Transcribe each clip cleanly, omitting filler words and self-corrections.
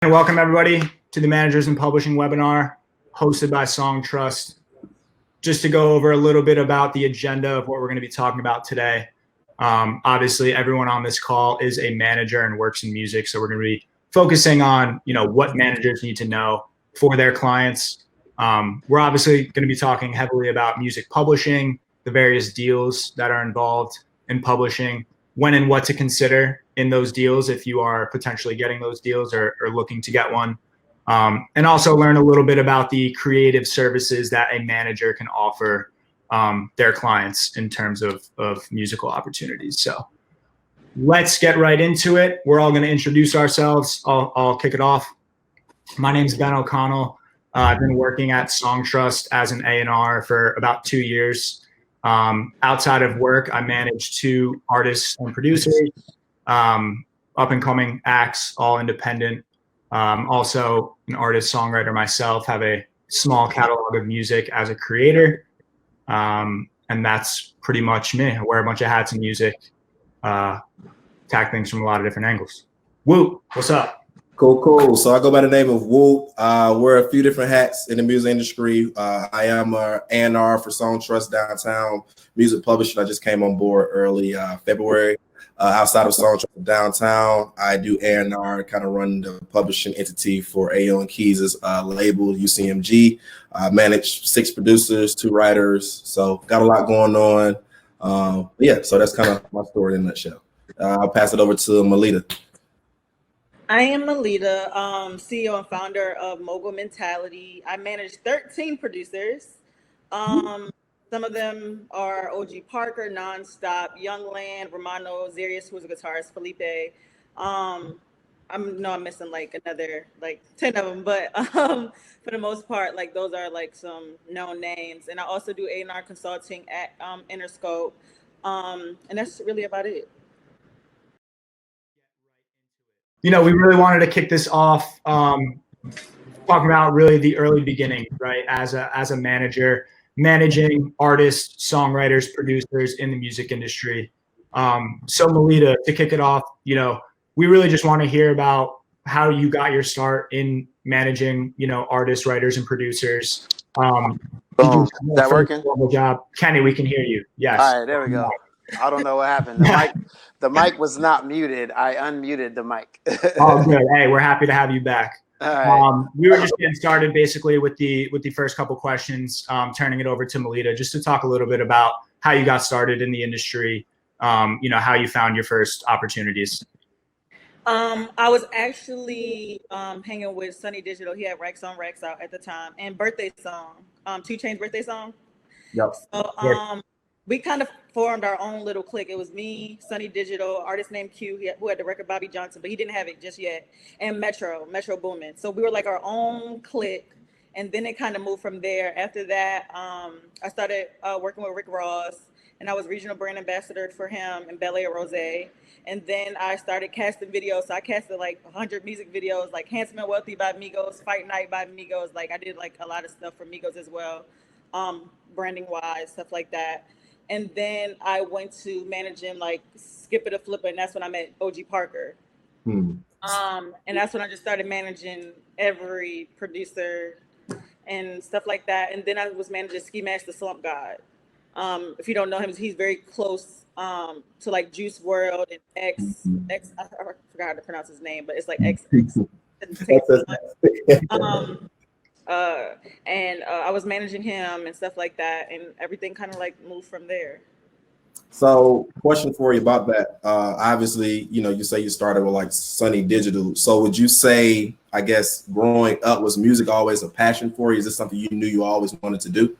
And welcome everybody to the Managers in Publishing webinar hosted by Song Trust. Just to go over a little bit about the agenda of what we're going to be talking about today. Obviously, everyone on this call is a manager and works in music, so we're going to be focusing on what managers need to know for their clients. We're obviously going to be talking heavily about music publishing, the various deals that are involved in publishing, when and what to consider in those deals if you are potentially getting those deals or looking to get one. And also learn a little bit about the creative services that a manager can offer their clients in terms of musical opportunities. So let's get right into it. We're all going to introduce ourselves. I'll kick it off. My name is Ben O'Connell. I've been working at Song Trust as an A&R for about 2 years. Outside of work, I manage 2 artists and producers, up-and-coming acts, all independent. Also an artist, songwriter myself, have a small catalog of music as a creator. And that's pretty much me. I wear a bunch of hats in music, attack things from a lot of different angles. Woo, what's up? Cool. So I go by the name of Woo. Wear a few different hats in the music industry. I am a A&R for Song Trust Downtown Music Publishing. I just came on board early February. Outside of Song Trust Downtown, I do A&R, kind of run the publishing entity for Ayo and Keys' label, UCMG. I manage 6 producers, 2 writers. So got a lot going on. Yeah, so that's kind of my story in a nutshell. I'll pass it over to Malita. I am Malita, CEO and founder of Mogul Mentality. I manage 13 producers. Some of them are OG Parker, Nonstop, Youngland, Romano, Zarius, who's a guitarist, Felipe. I'm missing like another 10 of them, but for the most part, like those are like some known names. And I also do A&R consulting at Interscope, and that's really about it. We really wanted to kick this off talking about really the early beginning, right? As a manager, managing artists, songwriters, producers in the music industry. So Malita, to kick it off, we really just want to hear about how you got your start in managing, artists, writers, and producers. Is that working? Job. Kenny, we can hear you. Yes. All right, there we go. I don't know what happened. The mic was not muted. I unmuted the mic. Oh, good. Hey, we're happy to have you back. All right. We were just getting started basically with the first couple questions, turning it over to Malita just to talk a little bit about how you got started in the industry, how you found your first opportunities. I was actually hanging with Sunny Digital. He had Rex on Rex out at the time, and Birthday Song, 2 Chainz Birthday Song. Yep. So we kind of formed our own little clique. It was me, Sunny Digital, artist named Q, who had the record Bobby Johnson, but he didn't have it just yet, and Metro Boomin. So we were like our own clique, and then it kind of moved from there. After that, I started working with Rick Ross, and I was regional brand ambassador for him and Bel Air Rose. And then I started casting videos. So I casted like 100 music videos, like Handsome and Wealthy by Migos, Fight Night by Migos. Like I did like a lot of stuff for Migos as well, branding wise, stuff like that. And then I went to managing like Skip It or Flip It, and that's when I met OG Parker. And that's when I just started managing every producer and stuff like that. And then I was managing Ski Mask the Slump God. If you don't know him, he's very close to like Juice WRLD and X. I forgot how to pronounce his name, but it's like X. I was managing him and stuff like that, and everything kind of like moved from there. So, question for you about that. Obviously, you say you started with like Sunny Digital. So, would you say, I guess, growing up, was music always a passion for you? Is this something you knew you always wanted to do?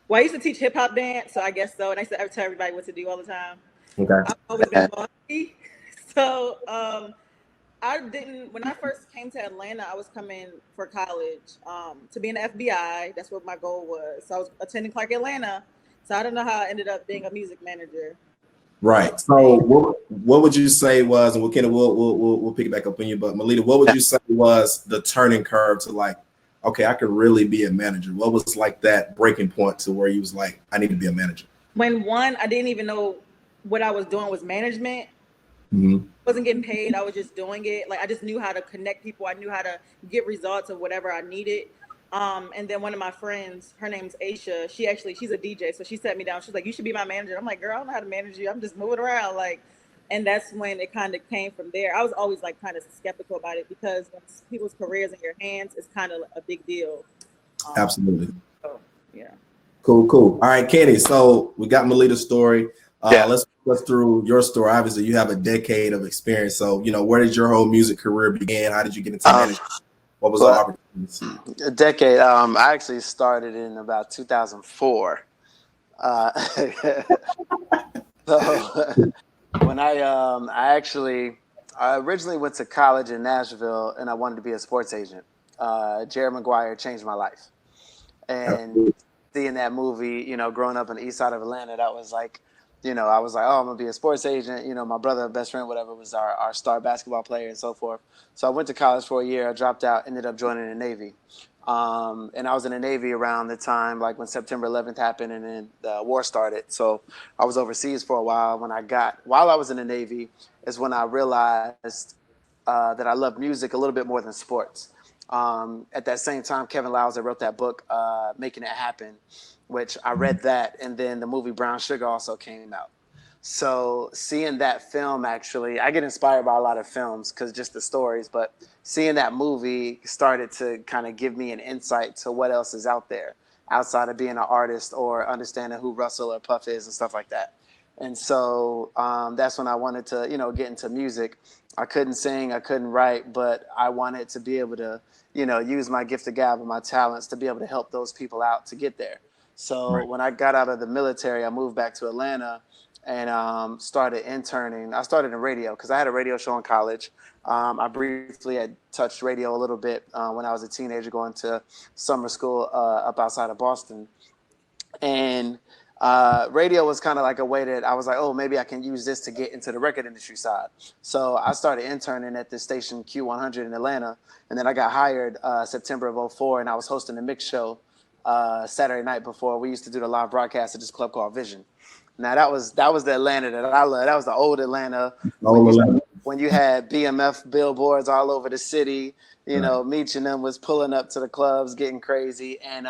Well, I used to teach hip hop dance, so I guess so. And I used to tell everybody what to do all the time. Okay. I've always been bossy. So, when I first came to Atlanta, I was coming for college to be in the FBI. That's what my goal was. So I was attending Clark Atlanta. So I don't know how I ended up being a music manager. Right. So what would you say was, and we'll pick it back up on you, but Malita, what would you say was the turning curve to like, okay, I could really be a manager? What was like that breaking point to where you was like, I need to be a manager? When I didn't even know what I was doing was management. Wasn't getting paid. I was just doing it. Like I just knew how to connect people. I knew how to get results of whatever I needed. And then one of my friends, her name's Aisha. She's a DJ. So she sat me down. She's like, "You should be my manager." I'm like, "Girl, I don't know how to manage you. I'm just moving around." Like, and that's when it kind of came from there. I was always like kind of skeptical about it because when people's careers in your hands, it's kind of a big deal. Absolutely. So, yeah. Cool. All right, Kenny. So we got Malita's story. Let's through your story. Obviously, you have a decade of experience. So, where did your whole music career begin? How did you get into management? What was the opportunities? A decade. I actually started in about 2004. So when I originally went to college in Nashville and I wanted to be a sports agent. Jerry Maguire changed my life. And seeing that movie, growing up on the east side of Atlanta, that was like, I was like, oh, I'm going to be a sports agent. My brother, best friend, whatever, was our star basketball player and so forth. So I went to college for a year. I dropped out, ended up joining the Navy. And I was in the Navy around the time, like when September 11th happened and then the war started. So I was overseas for a while. While I was in the Navy is when I realized that I loved music a little bit more than sports. At that same time, Kevin Liles wrote that book, Making It Happen, which I read that. And then the movie Brown Sugar also came out. So seeing that film, actually, I get inspired by a lot of films because just the stories, but seeing that movie started to kind of give me an insight to what else is out there outside of being an artist or understanding who Russell or Puff is and stuff like that. And so that's when I wanted to, get into music. I couldn't sing, I couldn't write, but I wanted to be able to, use my gift of gab and my talents to be able to help those people out to get there. So when I got out of the military, I moved back to Atlanta and started interning. I started in radio because I had a radio show in college. I briefly had touched radio a little bit when I was a teenager going to summer school up outside of Boston. And radio was kind of like a way that I was like, oh, maybe I can use this to get into the record industry side. So I started interning at the station Q100 in Atlanta. And then I got hired September of 2004, and I was hosting a mix show Saturday night before. We used to do the live broadcast at this club called Vision. Now that was the Atlanta that I love. That was the old Atlanta when you had BMF billboards all over the city. Meech and them was pulling up to the clubs, getting crazy, and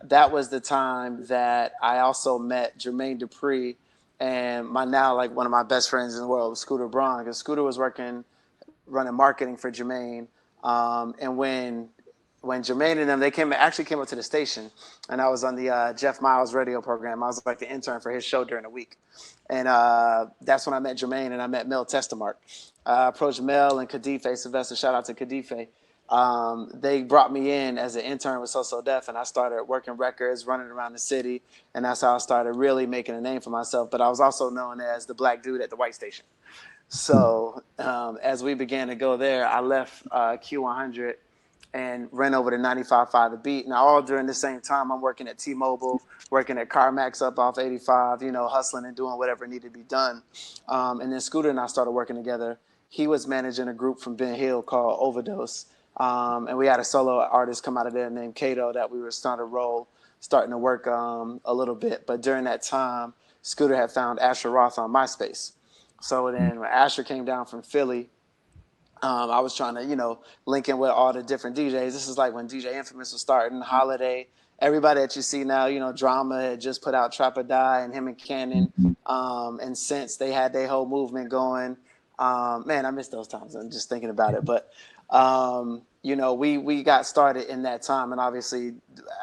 that was the time that I also met Jermaine Dupri and my now like one of my best friends in the world, Scooter Braun, because Scooter was running marketing for Jermaine, and when Jermaine and them, they actually came up to the station, and I was on the Jeff Miles radio program. I was like the intern for his show during the week. And that's when I met Jermaine and I met Mel Testamark. I approached Mel and Kadife Sylvester, shout out to Kadife. They brought me in as an intern with So Def, and I started working records, running around the city, and that's how I started really making a name for myself. But I was also known as the black dude at the white station. So as we began to go there, I left Q100 and ran over to 95.5 The Beat. Now, all during the same time, I'm working at T-Mobile, working at CarMax up off 85, hustling and doing whatever needed to be done. And then Scooter and I started working together. He was managing a group from Ben Hill called Overdose. And we had a solo artist come out of there named Kato that we were starting to work a little bit. But during that time, Scooter had found Asher Roth on MySpace. So then when Asher came down from Philly, I was trying to, link in with all the different DJs. This is like when DJ Infamous was starting, Holiday, everybody that you see now, Drama had just put out Trap or Die and him and Cannon. And since they had their whole movement going, man, I miss those times. I'm just thinking about it. But, we got started in that time. And obviously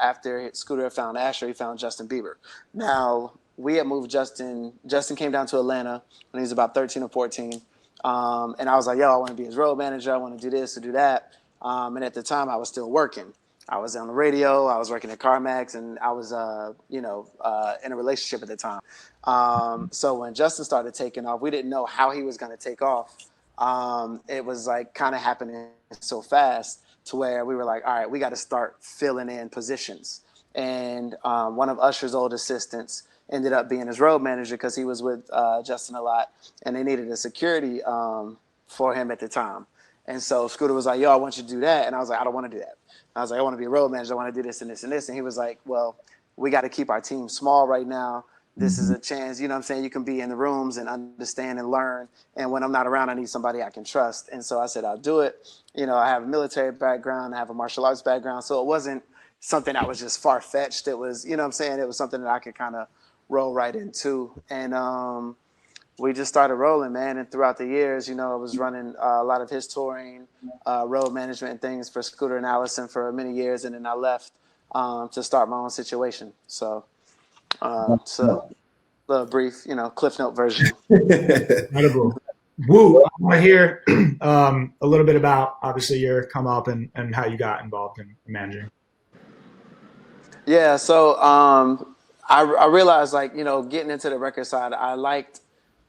after Scooter found Asher, he found Justin Bieber. Now we had moved Justin came down to Atlanta when he was about 13 or 14. And I was like, yo, I want to be his road manager. I want to do this, to do that. And at the time, I was still working. I was on the radio. I was working at CarMax, and I was, in a relationship at the time. So when Justin started taking off, we didn't know how he was going to take off. It was like kind of happening so fast to where we were like, all right, we got to start filling in positions. And one of Usher's old assistants ended up being his road manager because he was with Justin a lot, and they needed a security for him at the time. And so Scooter was like, yo, I want you to do that. And I was like, I don't want to do that. I was like, I want to be a road manager. I want to do this and this and this. And he was like, well, we got to keep our team small right now. This is a chance, you know what I'm saying? You can be in the rooms and understand and learn. And when I'm not around, I need somebody I can trust. And so I said, I'll do it. You know, I have a military background. I have a martial arts background. So it wasn't something that was just far-fetched. It was, you know what I'm saying? It was something that I could kind of roll right into. And we just started rolling, man. And throughout the years, you know, I was running a lot of his touring, road management and things for Scooter and Allison for many years. And then I left to start my own situation. So the brief, you know, Cliff Note version. Incredible. Woo! I want to hear a little bit about obviously your come up and how you got involved in managing. Yeah, so I realized, like, you know, getting into the record side, I liked,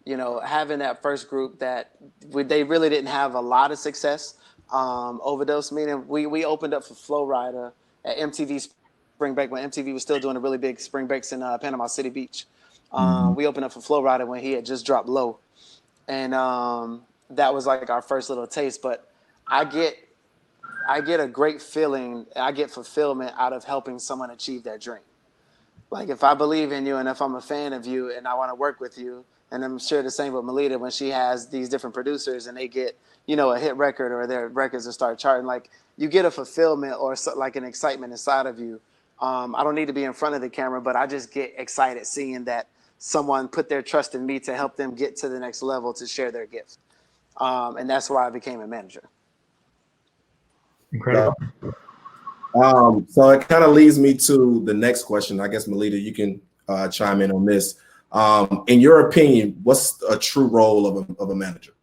you know, having that first group that they really didn't have a lot of success. Overdose, meaning we opened up for Flow Rider at MTV Spring Break when MTV was still doing the really big spring breaks in Panama City Beach. We opened up for Flow Rider when he had just dropped Low. And that was like our first little taste. But I get a great feeling. I get fulfillment out of helping someone achieve their dream. Like if I believe in you and if I'm a fan of you and I want to work with you, and I'm sure the same with Malita when she has these different producers and they get, you know, a hit record or their records will start charting, like you get a fulfillment or like an excitement inside of you. I don't need to be in front of the camera, but I just get excited seeing that someone put their trust in me to help them get to the next level to share their gifts. And that's why I became a manager. Incredible. So it kind of leads me to the next question. I guess, Malita, you can chime in on this. In your opinion, what's a true role of a manager?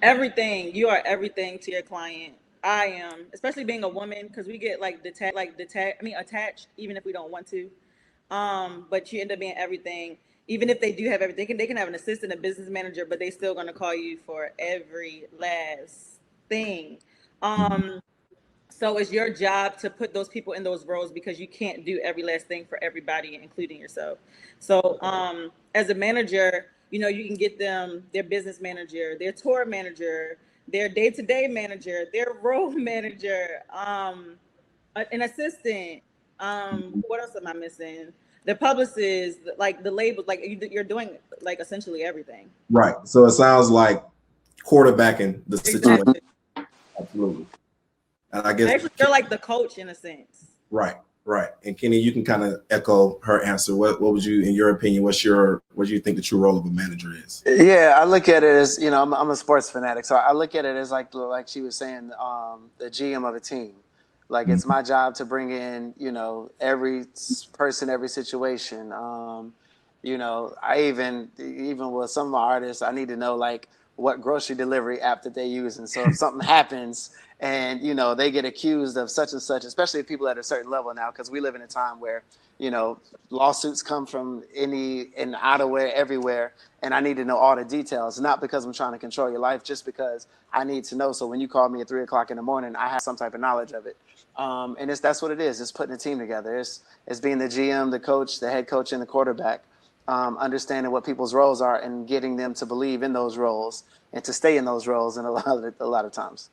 Everything. You are everything to your client. I am, especially being a woman, because we get like attached, even if we don't want to. But you end up being everything. Even if they do have everything, they can have an assistant, a business manager, but they still gonna call you for every last thing. So it's your job to put those people in those roles because you can't do every last thing for everybody, including yourself. So as a manager, you know, you can get them their business manager, their tour manager, their day-to-day manager, their role manager, an assistant. What else am I missing? The publicist, like the labels, like you're doing like essentially everything. Right. So it sounds like quarterbacking the situation. Exactly. Absolutely. And I guess Actually, you're like the coach in a sense. Right. And Kenny, you can kind of echo her answer. What would you, in your opinion, what do you think the true role of a manager is? Yeah, I look at it as, you know, I'm a sports fanatic, so I look at it as like she was saying, the GM of a team. Like it's my job to bring in, you know, every person, every situation. You know, I even with some of my artists, I need to know like what grocery delivery app that they use, and so if something happens and you know they get accused of such and such, especially people at a certain level now, because we live in a time where, you know, lawsuits come from any and out of where everywhere, and I need to know all the details, not because I'm trying to control your life, just because I need to know. So when you call me at 3:00 in the morning, I have some type of knowledge of it. And that's what it is. It's putting a team together. It's being the GM, the coach, the head coach, and the quarterback. Understanding what people's roles are and getting them to believe in those roles and to stay in those roles. And a lot of times.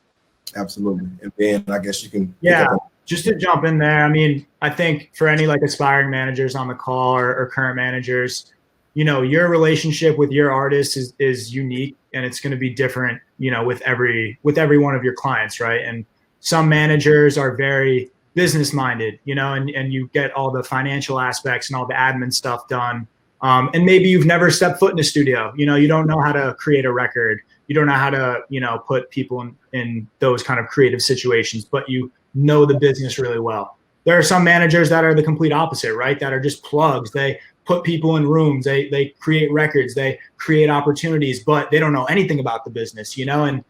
Absolutely. And then I guess you can. Yeah. Just to jump in there, I mean, I think for any like aspiring managers on the call or current managers, you know, your relationship with your artist is unique and it's going to be different, you know, with every one of your clients, right? And some managers are very business minded, you know, and you get all the financial aspects and all the admin stuff done. And maybe you've never stepped foot in a studio, you know, you don't know how to create a record. You don't know how to, you know, put people in those kind of creative situations, but you know the business really well. There are some managers that are the complete opposite, right? That are just plugs. They put people in rooms, they create records, they create opportunities, but they don't know anything about the business, you know? And,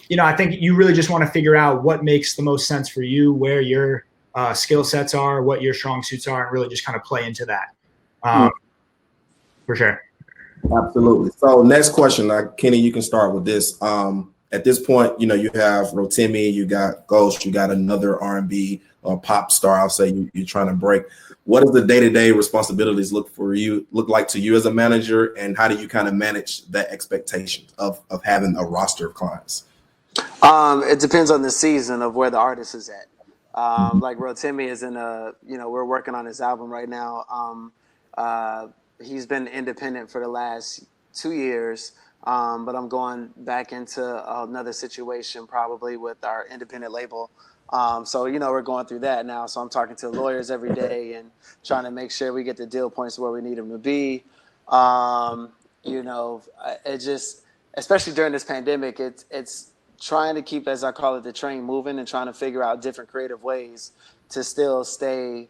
you know, I think you really just want to figure out what makes the most sense for you, where your skill sets are, what your strong suits are, and really just kind of play into that. For sure. Absolutely. So next question, Kenny, you can start with this. At this point, you know, you have Rotimi, you got Ghost, you got another R&B or pop star. I'll say you're trying to break. What does the day-to-day responsibilities look like to you as a manager, and how do you kind of manage that expectation of having a roster of clients? It depends on the season of where the artist is at. Like Rotimi is in you know, we're working on his album right now. He's been independent for the last 2 years, but I'm going back into another situation probably with our independent label. So, we're going through that now. So I'm talking to lawyers every day and trying to make sure we get the deal points where we need them to be. It just, especially during this pandemic, it's trying to keep, as I call it, the train moving and trying to figure out different creative ways to still stay,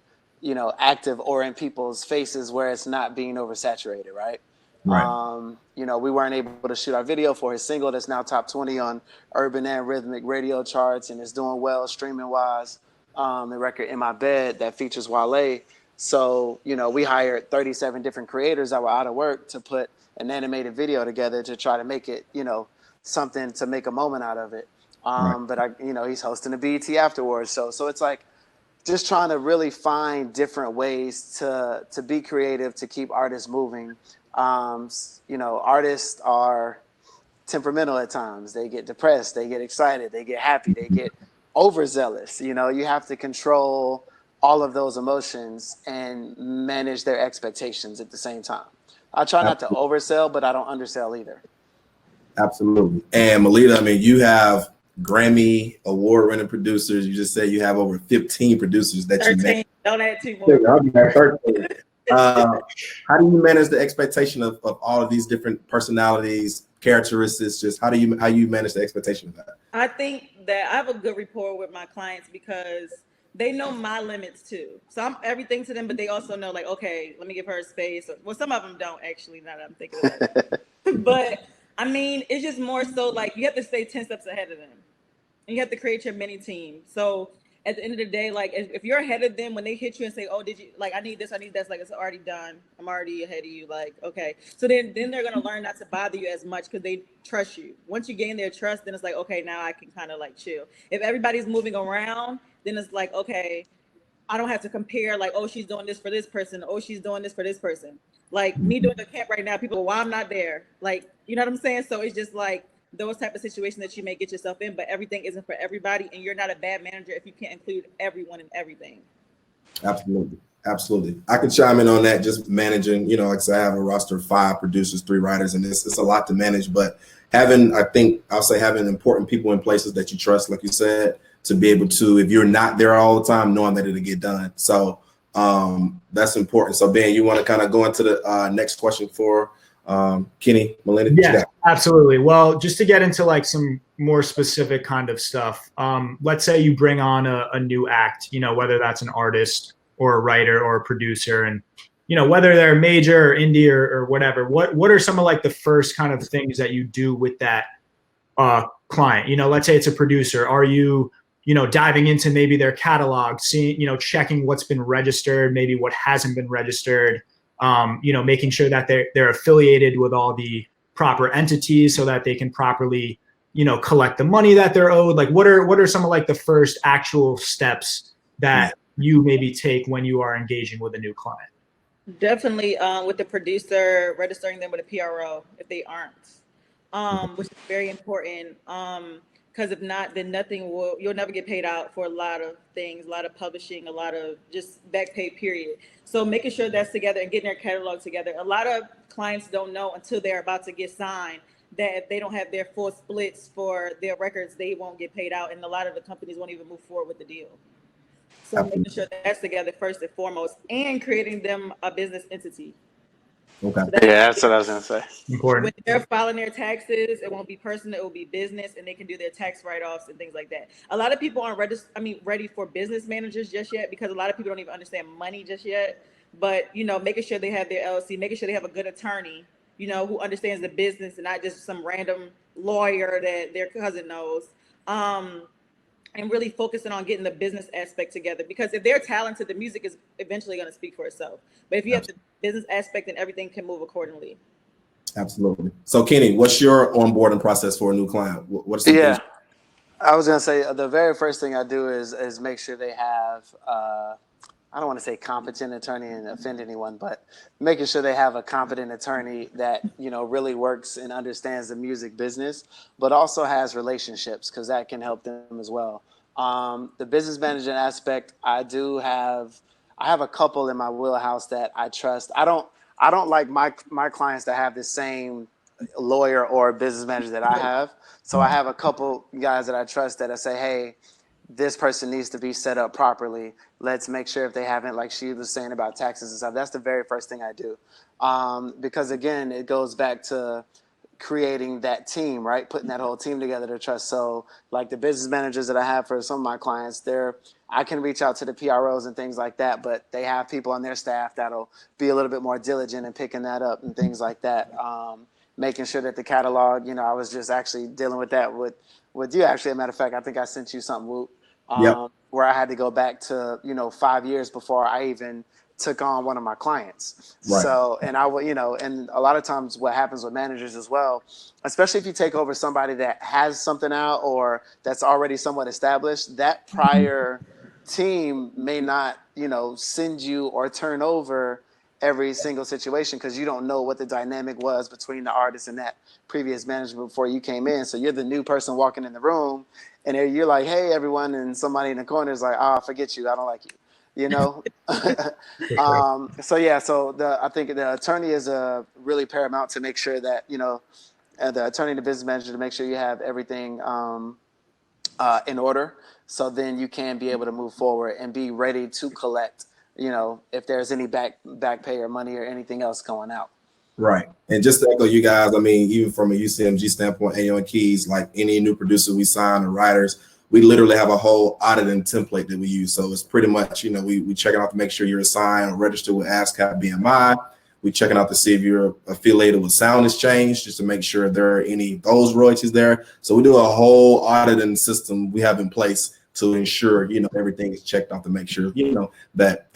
active or in people's faces where it's not being oversaturated, right? Right. We weren't able to shoot our video for his single that's now top 20 on urban and rhythmic radio charts and is doing well streaming wise. The record In My Bed that features Wale. So, we hired 37 different creators that were out of work to put an animated video together to try to make it, something to make a moment out of it. But he's hosting the BET afterwards. So it's like just trying to really find different ways to be creative, to keep artists moving. Artists are temperamental at times. They get depressed, they get excited, they get happy, they get overzealous. You have to control all of those emotions and manage their expectations at the same time. I try not to oversell, but I don't undersell either. Absolutely. And Malita, I mean, you have Grammy award-winning producers. You just said you have over 15 producers that 13. you manage. Don't add 2 more. I'll be at 13. How do you manage the expectation of all of these different personalities, characteristics? Just how you manage the expectation of that? I think that I have a good rapport with my clients because they know my limits too. So I'm everything to them, but they also know, like, okay, let me give her a space. Well, some of them don't actually, now that I'm thinking of that. But I mean, it's just more so like you have to stay 10 steps ahead of them. And you have to create your mini team. So at the end of the day, like if you're ahead of them, when they hit you and say, oh, did you, like, I need this, it's like, it's already done. I'm already ahead of you. Like, okay. So then they're going to learn not to bother you as much because they trust you. Once you gain their trust, then it's like, okay, now I can kind of like chill. If everybody's moving around, then it's like, okay, I don't have to compare like, oh, she's doing this for this person. Oh, she's doing this for this person. Like me doing the camp right now, people go, well, I'm not there. Like, you know what I'm saying? So it's just like those type of situations that you may get yourself in, but everything isn't for everybody. And you're not a bad manager if you can't include everyone in everything. Absolutely. Absolutely. I can chime in on that. Just managing, like I said, I have a roster of 5 producers, 3 writers, and it's a lot to manage, but having important people in places that you trust, like you said, to be able to, if you're not there all the time, knowing that it'll get done. So that's important. So Ben, you want to kind of go into the next question for Kenny, Malita? Yeah, absolutely. Well, just to get into like some more specific kind of stuff, let's say you bring on a new act, whether that's an artist or a writer or a producer, and whether they're major or indie or whatever, what are some of like the first kind of things that you do with that client? Let's say it's a producer. Are you diving into maybe their catalog, seeing, checking what's been registered, maybe what hasn't been registered, making sure that they're affiliated with all the proper entities so that they can properly, collect the money that they're owed? Like, what are some of like the first actual steps that you maybe take when you are engaging with a new client? Definitely with the producer, registering them with a PRO if they aren't, which is very important. Because if not, then you'll never get paid out for a lot of things, a lot of publishing, a lot of just back pay, period. So making sure that's together and getting their catalog together. A lot of clients don't know until they're about to get signed that if they don't have their full splits for their records, they won't get paid out. And a lot of the companies won't even move forward with the deal. So making sure that's together first and foremost, and creating them a business entity. Okay. So That's what I was going to say. Important. When they're filing their taxes, it won't be personal, it will be business, and they can do their tax write-offs and things like that. A lot of people aren't ready for business managers just yet, because a lot of people don't even understand money just yet. But, making sure they have their LLC, making sure they have a good attorney, who understands the business and not just some random lawyer that their cousin knows. And really focusing on getting the business aspect together, because if they're talented, the music is eventually going to speak for itself. But if you have the business aspect, then everything can move accordingly. Absolutely. So Kenny, what's your onboarding process for a new client? What's the things? I was going to say the very first thing I do is make sure they have, I don't want to say competent attorney and offend anyone, but making sure they have a competent attorney that, really works and understands the music business, but also has relationships, because that can help them as well. The business management aspect, I do have I have a couple in my wheelhouse that I trust. I don't like my clients to have the same lawyer or business manager that I have. So I have a couple guys that I trust that I say, hey, this person needs to be set up properly. Let's make sure if they haven't, like she was saying about taxes and stuff, that's the very first thing I do. Because again, it goes back to creating that team, right? Putting that whole team together to trust. So like the business managers that I have for some of my clients, I can reach out to the PROs and things like that, but they have people on their staff that'll be a little bit more diligent in picking that up and things like that. Making sure that the catalog, I was just actually dealing with that with you. Actually, as a matter of fact, I think I sent you something, Whoop, Yep. where I had to go back to, 5 years before I even took on one of my clients. Right. So, and I would, and a lot of times what happens with managers as well, especially if you take over somebody that has something out or that's already somewhat established, that prior team may not, send you or turn over every single situation because you don't know what the dynamic was between the artist and that previous management before you came in. So you're the new person walking in the room and you're like, hey, everyone. And somebody in the corner is like, forget you. I don't like you. So I think the attorney is really paramount to make sure that, the attorney and the business manager to make sure you have everything in order. So then you can be able to move forward and be ready to collect, if there's any back pay or money or anything else going out. Right. And just to echo you guys, I mean, even from a UCMG standpoint, Ayo and Keys, like any new producer we sign or writers, we literally have a whole auditing template that we use. So it's pretty much, we check it out to make sure you're assigned or registered with ASCAP BMI. We check it out to see if you're affiliated with Sound Exchange, just to make sure there are any those royalties there. So we do a whole auditing system we have in place to ensure, everything is checked off to make sure, that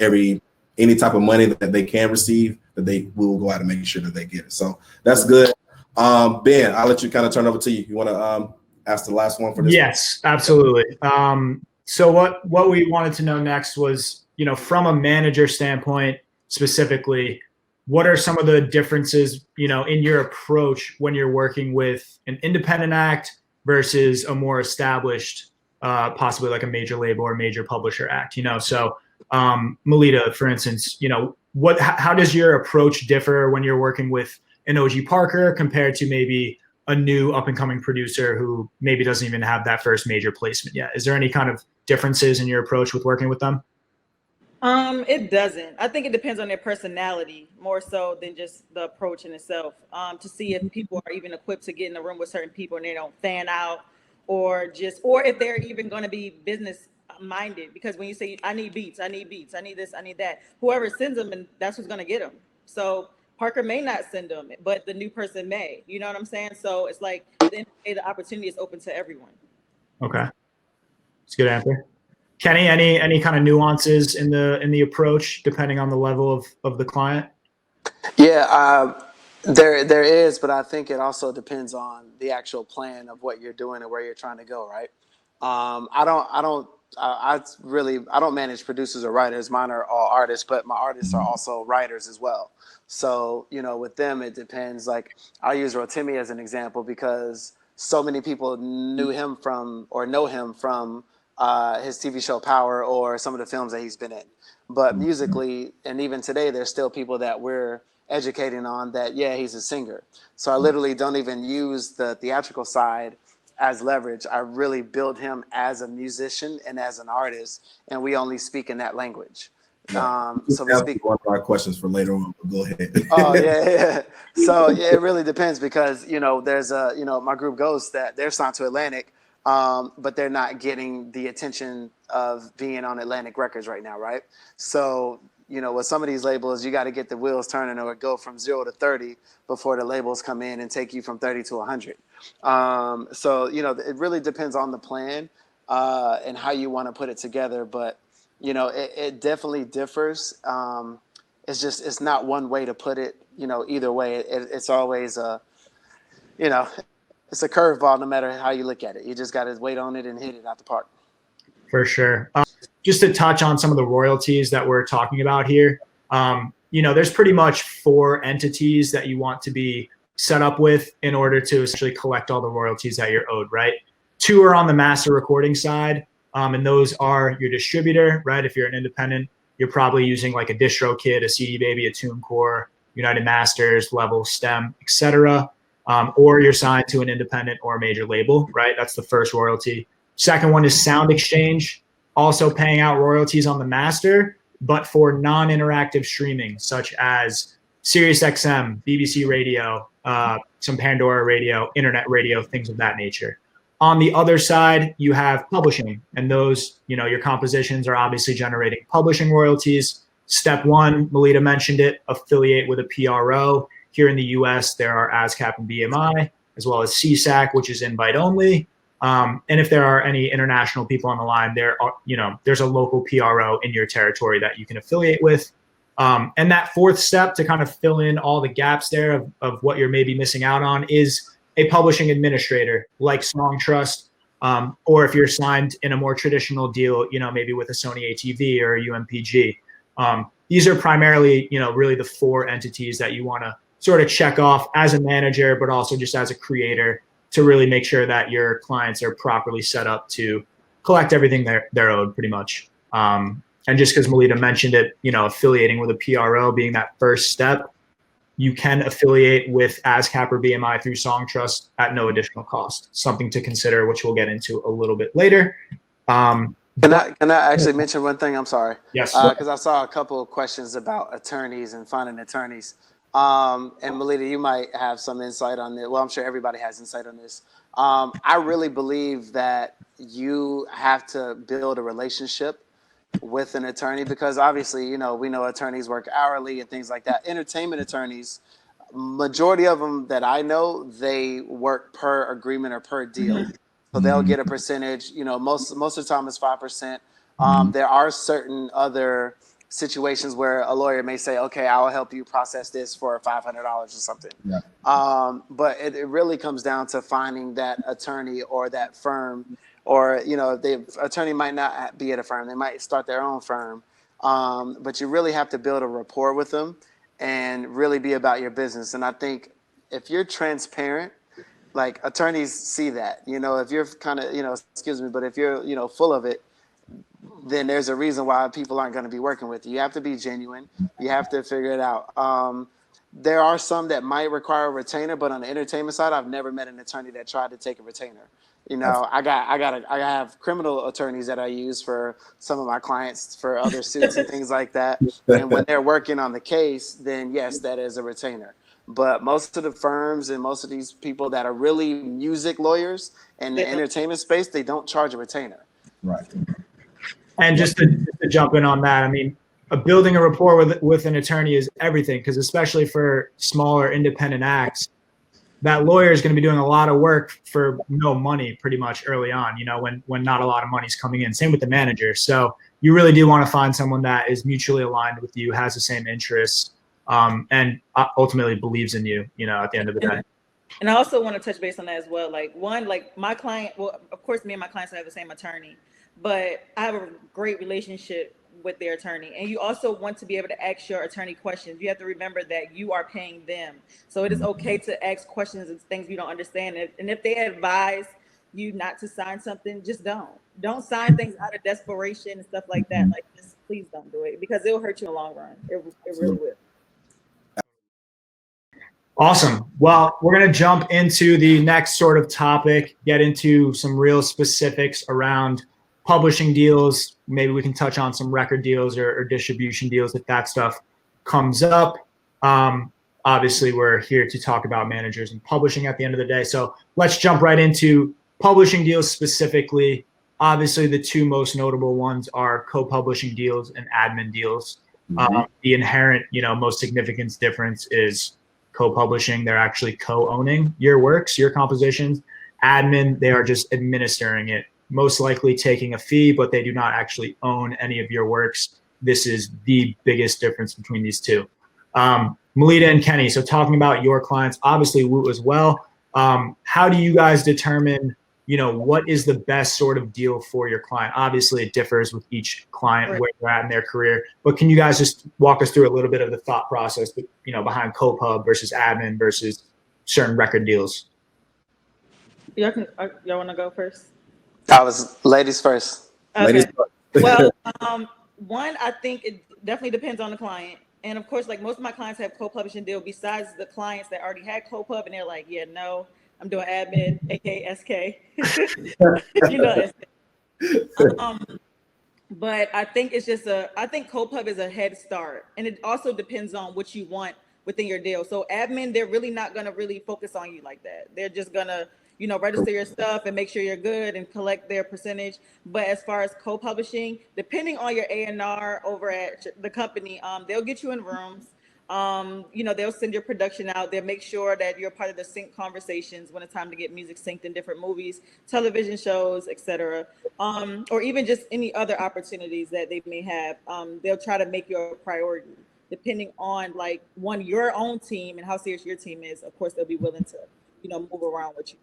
any type of money that they can receive, that we will go out and make sure that they get it. So that's good. Ben, I'll let you kind of turn over to you. You want to ask the last one for this? Yes, absolutely. So what we wanted to know next was, from a manager standpoint specifically, what are some of the differences, in your approach when you're working with an independent act versus a more established, possibly like a major label or major publisher act, So Malita, for instance, how does your approach differ when you're working with an OG Parker compared to maybe a new up and coming producer who maybe doesn't even have that first major placement yet? Is there any kind of differences in your approach with working with them? It doesn't. I think it depends on their personality more so than just the approach in itself. To see if people are even equipped to get in the room with certain people and they don't fan out, or if they're even going to be business minded. Because when you say I need beats, I need this, I need that, whoever sends them, and that's who's going to get them. So Parker may not send them, but the new person may. You know what I'm saying? So it's like at the end of the day, the opportunity is open to everyone. Okay, that's a good answer. Kenny, any kind of nuances in the approach depending on the level of the client? Yeah, there is, but I think it also depends on the actual plan of what you're doing and where you're trying to go, right? I don't manage producers or writers. Mine are all artists, but my artists are also writers as well. So, with them, it depends. Like I'll use Rotimi as an example because so many people know him from his TV show Power or some of the films that he's been in. But musically, and even today, there's still people that we're educating on that, yeah, he's a singer. So I literally don't even use the theatrical side as leverage. I really build him as a musician and as an artist, and we only speak in that language. So we speak. One of our questions for later on. Go ahead. Oh yeah. So yeah, it really depends because there's my group Ghost that they're signed to Atlantic, but they're not getting the attention of being on Atlantic Records right now, right? So with some of these labels, you got to get the wheels turning or go from 0 to 30 before the labels come in and take you from 30 to 100. So it really depends on the plan and how you want to put it together, but it definitely differs. It's not one way to put it, either way. It's always it's a curveball no matter how you look at it. You just got to wait on it and hit it out the park. For sure. Just to touch on some of the royalties that we're talking about here, there's pretty much 4 entities that you want to be set up with in order to essentially collect all the royalties that you're owed, right? 2 are on the master recording side, and those are your distributor, right? If you're an independent, you're probably using like a DistroKid, a CD Baby, a TuneCore, United Masters, Level, Stem, etc. Or you're signed to an independent or a major label, right? That's the first royalty. Second one is Sound Exchange, also paying out royalties on the master, but for non-interactive streaming, such as SiriusXM, BBC Radio, some Pandora radio, internet radio, things of that nature. On the other side, you have publishing, and those, your compositions are obviously generating publishing royalties. Step one, Malita mentioned it, affiliate with a PRO. Here in the US, there are ASCAP and BMI, as well as CSAC, which is invite only. And if there are any international people on the line, there's a local PRO in your territory that you can affiliate with. And that fourth step to kind of fill in all the gaps there of what you're maybe missing out on is a publishing administrator like Song Trust, or if you're signed in a more traditional deal, maybe with a Sony ATV or a UMPG. These are primarily, really the four entities that you want to sort of check off as a manager, but also just as a creator to really make sure that your clients are properly set up to collect everything they're owed pretty much. And just because Malita mentioned it, affiliating with a PRO being that first step, you can affiliate with ASCAP or BMI through Song Trust at no additional cost. Something to consider, which we'll get into a little bit later. Can I actually mention one thing? I'm sorry. Yes. Because I saw a couple of questions about attorneys and finding attorneys. And Malita, you might have some insight on this. Well, I'm sure everybody has insight on this. I really believe that you have to build a relationship with an attorney because obviously, we know attorneys work hourly and things like that. Entertainment attorneys, majority of them that I know, they work per agreement or per deal. So they'll get a percentage, most of the time it's 5%. There are certain other situations where a lawyer may say, okay, I'll help you process this for $500 or something. Yeah. But it really comes down to finding that attorney or that firm, or, the attorney might not be at a firm. They might start their own firm. But you really have to build a rapport with them and really be about your business. And I think if you're transparent, like attorneys see that, if you're kind of, but if you're, full of it, then there's a reason why people aren't going to be working with you. You have to be genuine. You have to figure it out. There are some that might require a retainer, but on the entertainment side, I've never met an attorney that tried to take a retainer. I have criminal attorneys that I use for some of my clients for other suits and things like that. And when they're working on the case, then yes, that is a retainer. But most of the firms and most of these people that are really music lawyers in the entertainment space, they don't charge a retainer. Right. And just to jump in on that, I mean, building a rapport with an attorney is everything, because especially for smaller independent acts, that lawyer is going to be doing a lot of work for no money pretty much early on, when not a lot of money's coming in. Same with the manager. So you really do want to find someone that is mutually aligned with you, has the same interests, and ultimately believes in you, at the end of the day. And I also want to touch base on that as well. Like my client, well, of course, me and my clients have the same attorney, but I have a great relationship with their attorney. And you also want to be able to ask your attorney questions. You have to remember that you are paying them. So it is okay to ask questions and things you don't understand. And if they advise you not to sign something, just don't sign things out of desperation and stuff like that. Like, just please don't do it, because it'll hurt you in the long run. It really will. Awesome. Well, we're going to jump into the next sort of topic, get into some real specifics around publishing deals. Maybe we can touch on some record deals or distribution deals if that stuff comes up. Obviously, we're here to talk about managers and publishing at the end of the day. So let's jump right into publishing deals specifically. Obviously, the two most notable ones are co-publishing deals and admin deals. The inherent, most significant difference is co-publishing. They're actually co-owning your works, your compositions. Admin, they are just administering it, most likely taking a fee, but they do not actually own any of your works. This is the biggest difference between these two. Malita and Kenny, so talking about your clients, obviously Woot as well. How do you guys determine, what is the best sort of deal for your client? Obviously, it differs with each client where they're at in their career. But can you guys just walk us through a little bit of the thought process, behind co-pub versus admin versus certain record deals? Y'all want to go first? I was ladies first. Okay. Ladies first. Well, one, I think definitely depends on the client. And of course, like most of my clients have co-publishing deal besides the clients that already had co-pub and they're like, yeah, no, I'm doing admin, aka SK. You know, but I think it's just I think co-pub is a head start. And it also depends on what you want within your deal. So admin, they're really not gonna really focus on you like that. They're just gonna, you know, register your stuff and make sure you're good and collect their percentage. But as far as co-publishing, depending on your A&R over at the company, they'll get you in rooms. You know, they'll send your production out. They'll make sure that you're part of the sync conversations when it's time to get music synced in different movies, television shows, etc. Or even just any other opportunities that they may have. They'll try to make you a priority. Depending on like your own team and how serious your team is, of course, they'll be willing to, you know, move around with you.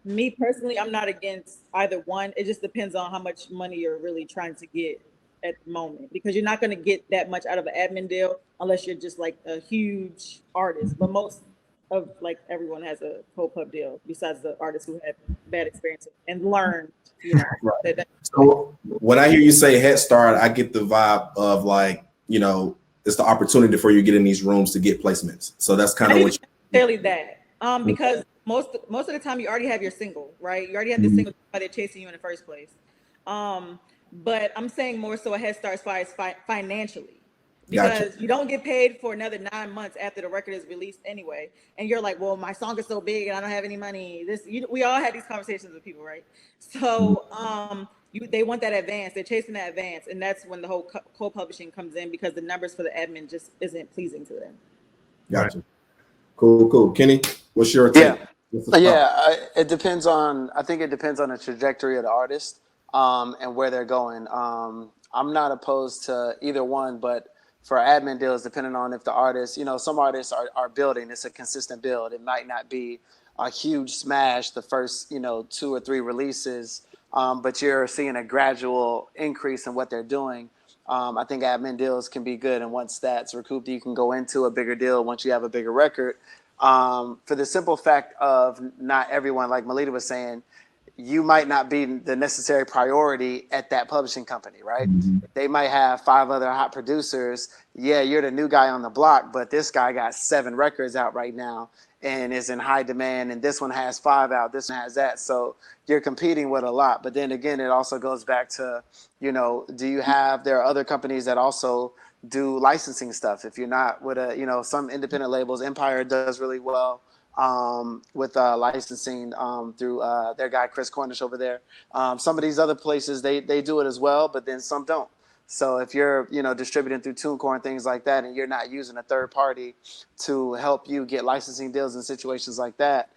Me personally, I'm not against either one. It just depends on how much money you're really trying to get at the moment, because you're not going to get that much out of an admin deal unless you're just like a huge artist. But most of like everyone has a co-pub deal besides the artists who had bad experiences and learned, you know. Right. So when I hear you say head start, I get the vibe of like, you know, it's the opportunity for you to get in these rooms to get placements. So that's kind of what you necessarily that. Because most of the time you already have your single, right? You already have the single why they're chasing you in the first place. But I'm saying more so a head start as far as financially, because you don't get paid for another 9 months after the record is released anyway. And you're like, well, my song is so big and I don't have any money. We all had these conversations with people, right? So they want that advance. They're chasing that advance, and that's when the whole co-publishing comes in, because the numbers for the admin just isn't pleasing to them. Gotcha. Cool. Kenny, what's your take? It depends on. I think it depends on the trajectory of the artist and where they're going. I'm not opposed to either one, but for admin deals, depending on if the artist, you know, some artists are building. It's a consistent build. It might not be a huge smash the first, you know, 2 or 3 releases, but you're seeing a gradual increase in what they're doing. I think admin deals can be good, and once that's recouped, you can go into a bigger deal once you have a bigger record. For the simple fact of not everyone, like Malita was saying, you might not be the necessary priority at that publishing company, right? They might have 5 other hot producers. Yeah, you're the new guy on the block, but this guy got 7 records out right now and is in high demand, and this one has 5 out, this one has that. So you're competing with a lot. But then again, it also goes back to, you know, there are other companies that also do licensing stuff. If you're not with some independent labels, Empire does really well with licensing through their guy Chris Cornish over there. Some of these other places they do it as well, but then some don't. So if you're distributing through TuneCore and things like that, and you're not using a third party to help you get licensing deals in situations like that,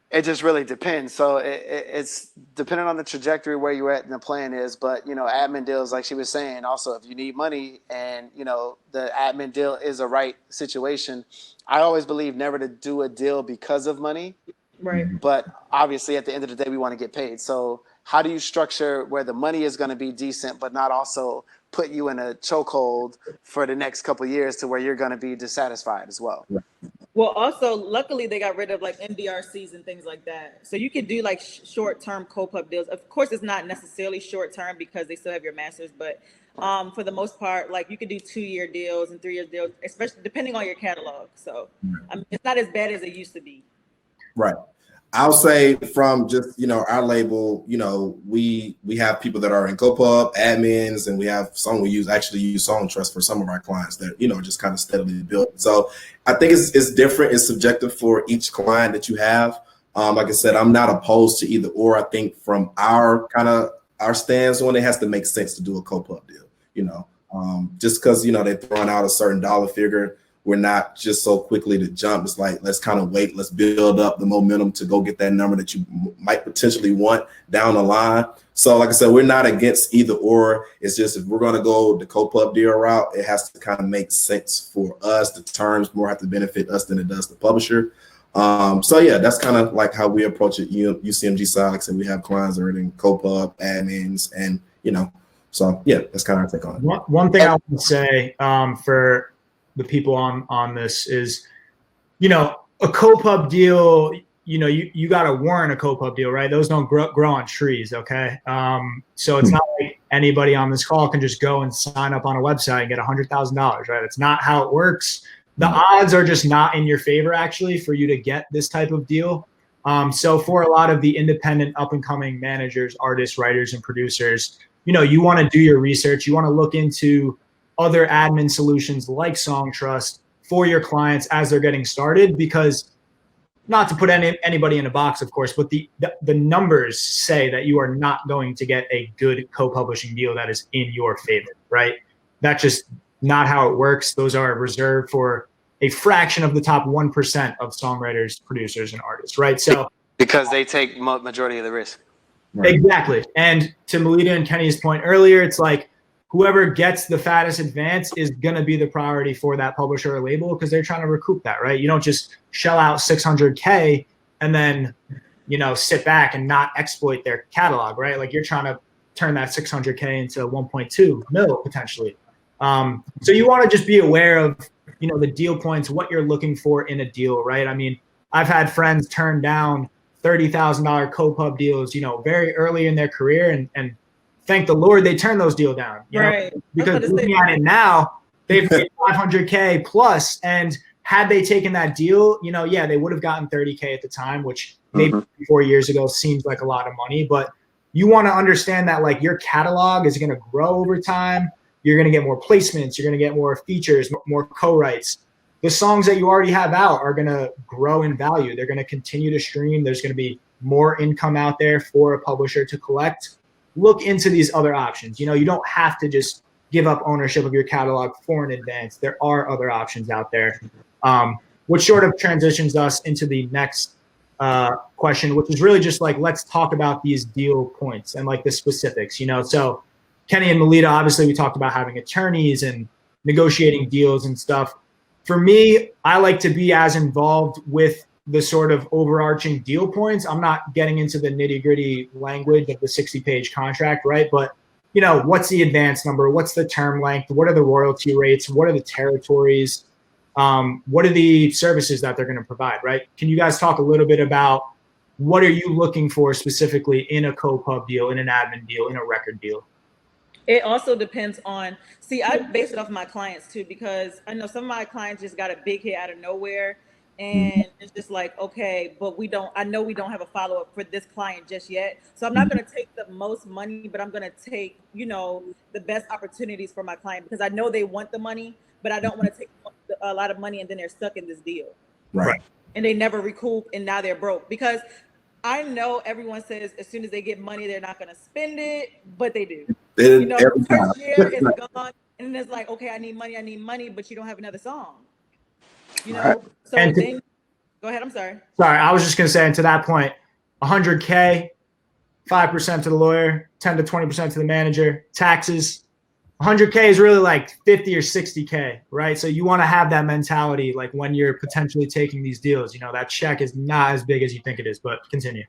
it just really depends. So it's dependent on the trajectory where you're at and the plan is. But, admin deals, like she was saying, also, if you need money and, the admin deal is a right situation, I always believe never to do a deal because of money. Right. But obviously, at the end of the day, we want to get paid. So how do you structure where the money is going to be decent, but not also put you in a chokehold for the next couple of years to where you're going to be dissatisfied as well? Well, also, luckily, they got rid of like NDRCs and things like that. So you could do like short-term co-pub deals. Of course, it's not necessarily short-term because they still have your masters, but for the most part, like you could do 2-year deals and 3-year deals, especially depending on your catalog. So it's not as bad as it used to be. Right. I'll say from just, our label, we have people that are in co-pub, admins, and we have some we use Songtrust for some of our clients that, just kind of steadily build. So I think it's different. It's subjective for each client that you have. Like I said, I'm not opposed to either or. I think from our stance on it has to make sense to do a co-pub deal, just because, they're throwing out a certain dollar figure. We're not just so quickly to jump. It's like, let's kind of wait. Let's build up the momentum to go get that number that you might potentially want down the line. So like I said, we're not against either or. It's just if we're going to go the co-pub deal route, it has to kind of make sense for us. The terms more have to benefit us than it does the publisher. So yeah, that's kind of like how we approach it. UCMG side, like I said, we have clients already in co-pub, admins, and so yeah, that's kind of our take on it. One thing I want to say for the people on this is, a co-pub deal, you got to warrant a co-pub deal, right? Those don't grow on trees, okay? So it's not like anybody on this call can just go and sign up on a website and get $100,000, right? It's not how it works. The odds are just not in your favor, actually, for you to get this type of deal. So for a lot of the independent up-and-coming managers, artists, writers, and producers, you want to do your research. You want to look into other admin solutions like Song Trust for your clients as they're getting started, because not to put anybody in a box, of course, but the numbers say that you are not going to get a good co-publishing deal that is in your favor, right? That's just not how it works. Those are reserved for a fraction of the top 1% of songwriters, producers, and artists, right? So because they take majority of the risk. Right. Exactly. And to Malita and Kenny's point earlier, it's like whoever gets the fattest advance is going to be the priority for that publisher or label, because they're trying to recoup that, right? You don't just shell out $600K and then, sit back and not exploit their catalog, right? Like you're trying to turn that $600K into 1.2 mil potentially. So you want to just be aware of, the deal points, what you're looking for in a deal, right? I mean, I've had friends turn down $30,000 co-pub deals, very early in their career, and thank the Lord they turned those deals down, Right. because looking at it now, they've made $500K plus, and had they taken that deal, they would have gotten $30K at the time, which maybe 4 years ago seems like a lot of money, but you want to understand that like your catalog is going to grow over time. You're going to get more placements. You're going to get more features, more co-writes. The songs that you already have out are going to grow in value. They're going to continue to stream. There's going to be more income out there for a publisher to collect. Look into these other options. You don't have to just give up ownership of your catalog for an advance. There are other options out there, which sort of transitions us into the next question, which is really just like, let's talk about these deal points and like the specifics, So Kenny and Malita, obviously we talked about having attorneys and negotiating deals and stuff. For me, I like to be as involved with the sort of overarching deal points. I'm not getting into the nitty-gritty language of the 60-page contract, right? But, what's the advance number? What's the term length? What are the royalty rates? What are the territories? What are the services that they're going to provide, right? Can you guys talk a little bit about what are you looking for specifically in a co-pub deal, in an admin deal, in a record deal? It also depends on, I base it off my clients too, because I know some of my clients just got a big hit out of nowhere. And it's just like, okay, but I know we don't have a follow-up for this client just yet. So I'm not going to take the most money, but I'm going to take, the best opportunities for my client, because I know they want the money, but I don't want to take a lot of money and then they're stuck in this deal. Right. And they never recoup and now they're broke, because I know everyone says as soon as they get money, they're not going to spend it, but they do. Every time. First year is gone, and then it's like, okay, I need money, but you don't have another song. Right. So And then, go ahead. I'm sorry. Sorry, I was just going to say, and to that point, 100K, 5% to the lawyer, 10 to 20% to the manager, taxes. 100K is really like 50 or 60K, right? So you want to have that mentality, like when you're potentially taking these deals, that check is not as big as you think it is, but continue.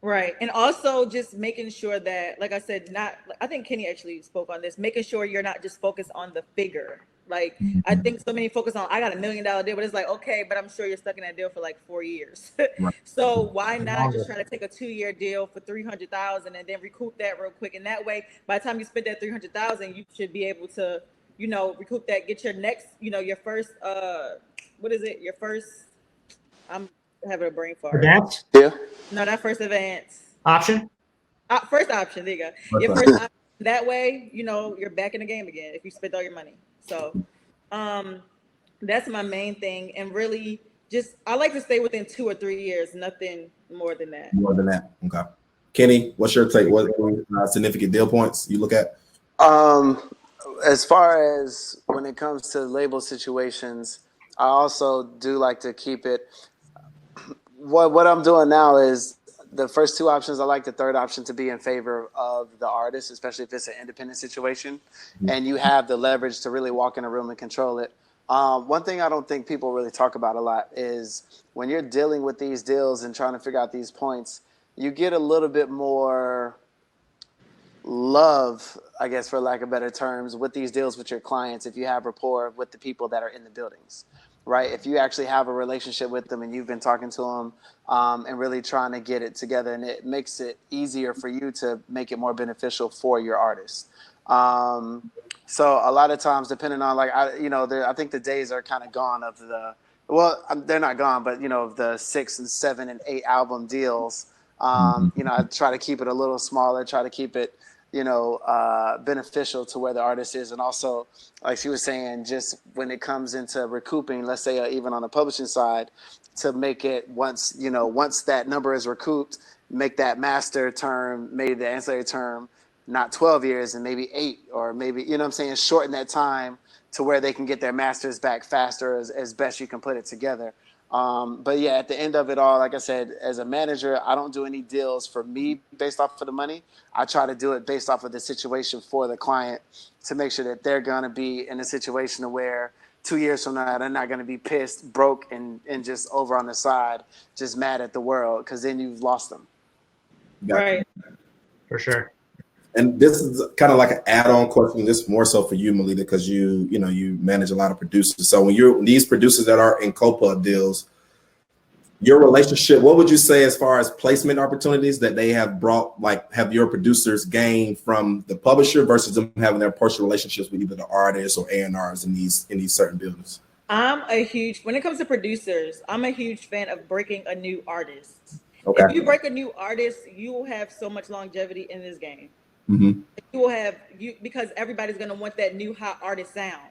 Right. And also just making sure that, like I said, I think Kenny actually spoke on this, making sure you're not just focused on the figure. Like, I think so many focus on, I got $1 million deal, but it's like, okay, but I'm sure you're stuck in that deal for like 4 years. Right. So why not just try to take a 2-year deal for $300,000 and then recoup that real quick? And that way, by the time you spend that $300,000, you should be able to, recoup that, get your next, your first, what is it? Your first, I'm having a brain fart. Advance? Yeah. No, that first advance. Option? First option. There you go. Your first option. That way, you're back in the game again if you spent all your money. So, that's my main thing. And really, I like to stay within 2 or 3 years. Nothing more than that. More than that. Okay. Kenny, what's your take? What significant deal points you look at? As far as when it comes to label situations, I also do like to keep it. What I'm doing now is the first 2 options. I like the third option to be in favor of the artist, especially if it's an independent situation, and you have the leverage to really walk in a room and control it. One thing I don't think people really talk about a lot is when you're dealing with these deals and trying to figure out these points, you get a little bit more love, I guess, for lack of better terms, with these deals with your clients if you have rapport with the people that are in the buildings. right? If you actually have a relationship with them and you've been talking to them and really trying to get it together, and it makes it easier for you to make it more beneficial for your artist. So a lot of times, depending on I think the days are kind of gone of they're not gone, but of the 6 and 7 and 8 album deals. I try to keep it a little smaller, try to keep it beneficial to where the artist is. And also, like she was saying, just when it comes into recouping, let's say even on the publishing side, to make it once that number is recouped, make that master term, maybe the ancillary term, not 12 years and maybe 8, or maybe, what I'm saying, shorten that time to where they can get their masters back faster as best you can put it together. But yeah, at the end of it all, like I said, as a manager, I don't do any deals for me based off of the money. I try to do it based off of the situation for the client to make sure that they're going to be in a situation where 2 years from now, they're not going to be pissed, broke, and just over on the side, just mad at the world, because then you've lost them. Right. For sure. And this is kind of like an add-on question. This is more so for you, Malita, because you manage a lot of producers. So when these producers that are in co-pub deals, your relationship, what would you say as far as placement opportunities that they have brought, like have your producers gained from the publisher versus them having their personal relationships with either the artists or A&Rs in these certain buildings? When it comes to producers, I'm a huge fan of breaking a new artist. Okay. If you break a new artist, you will have so much longevity in this game. Mm-hmm. You will have because everybody's gonna want that new hot artist sound.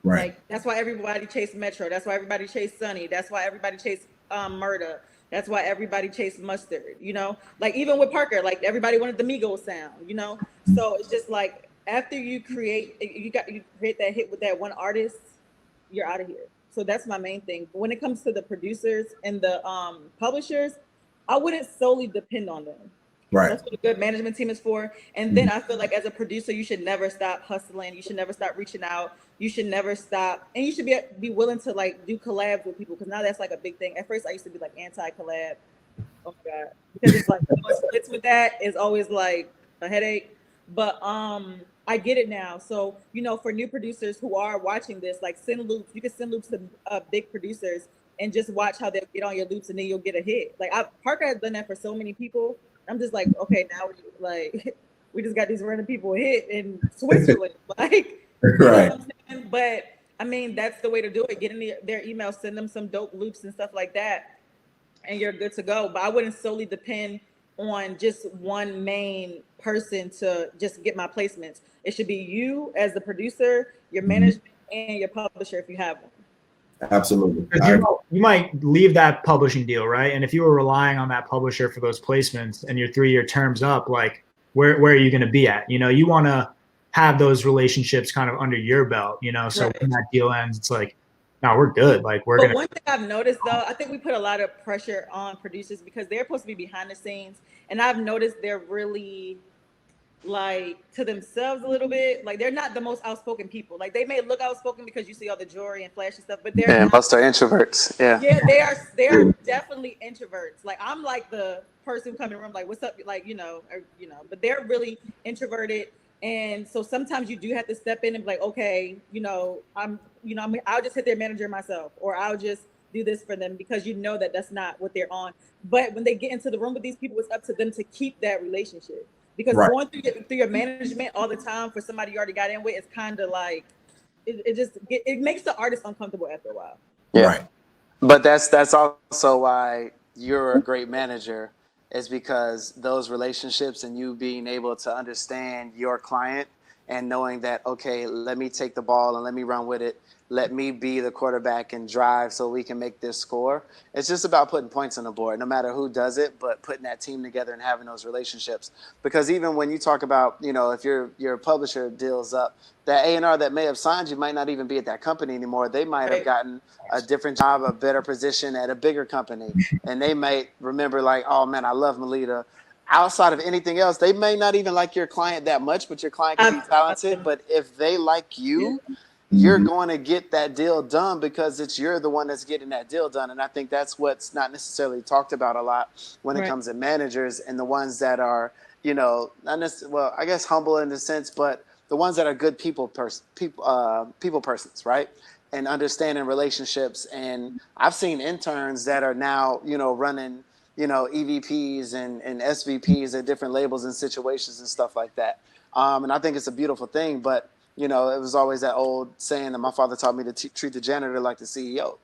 Right. Like that's why everybody chased Metro. That's why everybody chased Sunny. That's why everybody chased Murda. That's why everybody chased Mustard. Like even with Parker, like everybody wanted the Migos sound. So it's just like after you create that hit with that one artist, you're out of here. So that's my main thing. But when it comes to the producers and the publishers, I wouldn't solely depend on them. Right. That's what a good management team is for. And then I feel like as a producer, you should never stop hustling. You should never stop reaching out. You should never stop. And you should be willing to like do collabs with people, because now that's like a big thing. At first, I used to be like anti-collab. Oh my God. Because it's like splits with that is always like a headache. But I get it now. So, for new producers who are watching this, like send loops. You can send loops to big producers and just watch how they'll get on your loops, and then you'll get a hit. Like Parker has done that for so many people. I'm just like, okay, now we just got these random people hit in Switzerland, like, right. What I'm saying? But I mean, that's the way to do it. Get in their email, send them some dope loops and stuff like that, and you're good to go. But I wouldn't solely depend on just one main person to just get my placements. It should be you as the producer, your management, and your publisher if you have one. Absolutely. You might leave that publishing deal, right? And if you were relying on that publisher for those placements and your 3-year term's up, like where are you going to be at? You want to have those relationships kind of under your belt, so Right. when that deal ends, it's like, no, we're good. Like But one thing I've noticed though, I think we put a lot of pressure on producers because they're supposed to be behind the scenes. And I've noticed they're really like to themselves a little bit. Like they're not the most outspoken people. Like they may look outspoken because you see all the jewelry and flashy stuff, but they're not. Most are introverts. Yeah. Yeah, they are definitely introverts. Like I'm like the person who come in the room like, what's up? Like, but they're really introverted. And so sometimes you do have to step in and be like, okay, I'll just hit their manager myself, or I'll just do this for them, because that's not what they're on. But when they get into the room with these people, it's up to them to keep that relationship. Because going through your management all the time for somebody you already got in with, it's kind of like it makes the artist uncomfortable after a while. Yeah. Right. But that's also why you're a great manager, is because those relationships and you being able to understand your client and knowing that, okay, let me take the ball and let me run with it. Let me be the quarterback and drive so we can make this score. It's just about putting points on the board, no matter who does it, but putting that team together and having those relationships. Because even when you talk about, if your publisher deals up, that A&R that may have signed you might not even be at that company anymore. They might have gotten a different job, a better position at a bigger company. And they might remember like, oh man, I love Malita. Outside of anything else, they may not even like your client that much, but your client can be talented. But if they like you, you're going to get that deal done because you're the one that's getting that deal done. And I think that's what's not necessarily talked about a lot when it comes to managers and the ones that are, not necessarily, well, I guess humble in a sense, but the ones that are good people persons, right? and understanding relationships. And I've seen interns that are now, running, EVPs and SVPs at different labels and situations and stuff like that. And I think it's a beautiful thing, but it was always that old saying that my father taught me to treat the janitor like the CEO.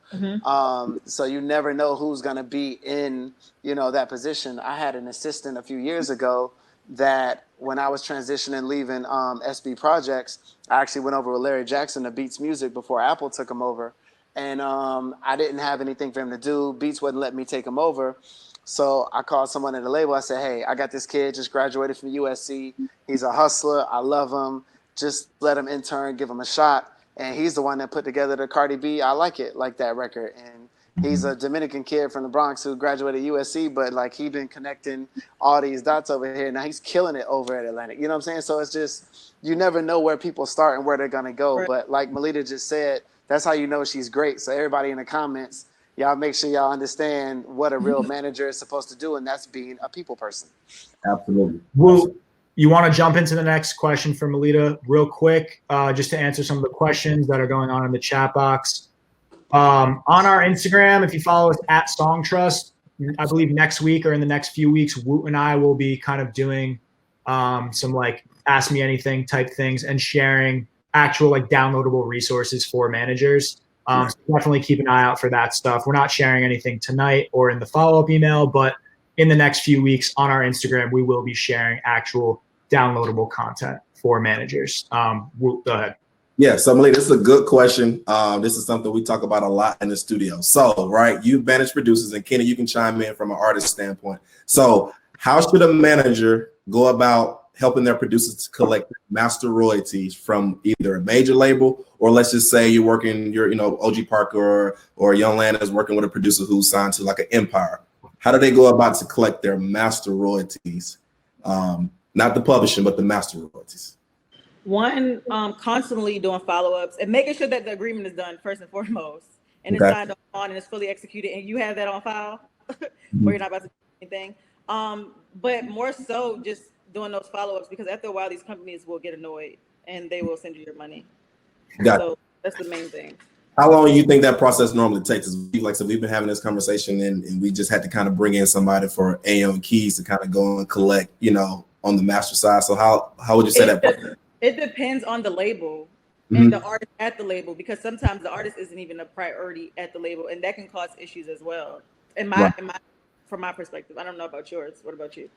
So you never know who's going to be in, that position. I had an assistant a few years ago that when I was transitioning, leaving SB Projects, I actually went over with Larry Jackson to Beats Music before Apple took him over. And I didn't have anything for him to do. Beats wouldn't let me take him over. So I called someone at the label. I said, hey, I got this kid, just graduated from USC. He's a hustler. I love him. Just let him intern, give him a shot. And he's the one that put together the Cardi B I Like It Like That record. And he's a Dominican kid from the Bronx who graduated USC, but like he been connecting all these dots over here. Now he's killing it over at Atlantic. You know what I'm saying? So it's just, you never know where people start and where they're going to go. Right. But like Malita just said, that's how you know she's great. So everybody in the comments, y'all make sure y'all understand what a real manager is supposed to do, and that's being a people person. Absolutely. Well, you want to jump into the next question for Malita real quick, just to answer some of the questions that are going on in the chat box. On our Instagram, if you follow us at SongTrust, I believe next week or in the next few weeks, Woot and I will be kind of doing some like Ask Me Anything type things and sharing actual like downloadable resources for managers. So definitely keep an eye out for that stuff. We're not sharing anything tonight or in the follow-up email, but in the next few weeks on our Instagram, we will be sharing actual downloadable content for managers. Go ahead. Yeah, so Malita, this is a good question. This is something we talk about a lot in the studio. So, right, you manage producers, and Kenny, you can chime in from an artist standpoint. So, how should a manager go about helping their producers to collect master royalties from either a major label, or let's just say you're working, OG Parker or Young Land is working with a producer who's signed to like an Empire. How do they go about to collect their master royalties? Not the publishing, but the master royalties. One, constantly doing follow-ups and making sure that the agreement is done first and foremost, and it's signed on and it's fully executed, and you have that on file, or you're not about to do anything. But more so, just doing those follow-ups, because after a while, these companies will get annoyed and they will send you your money. So that's the main thing. How long do you think that process normally takes? Like, so we've been having this conversation, and we just had to kind of bring in somebody for AO Keys to kind of go and collect, on the master side. So how would you say that? It depends on the label and the artist at the label, because sometimes the artist isn't even a priority at the label, and that can cause issues as well. From my perspective, I don't know about yours. What about you?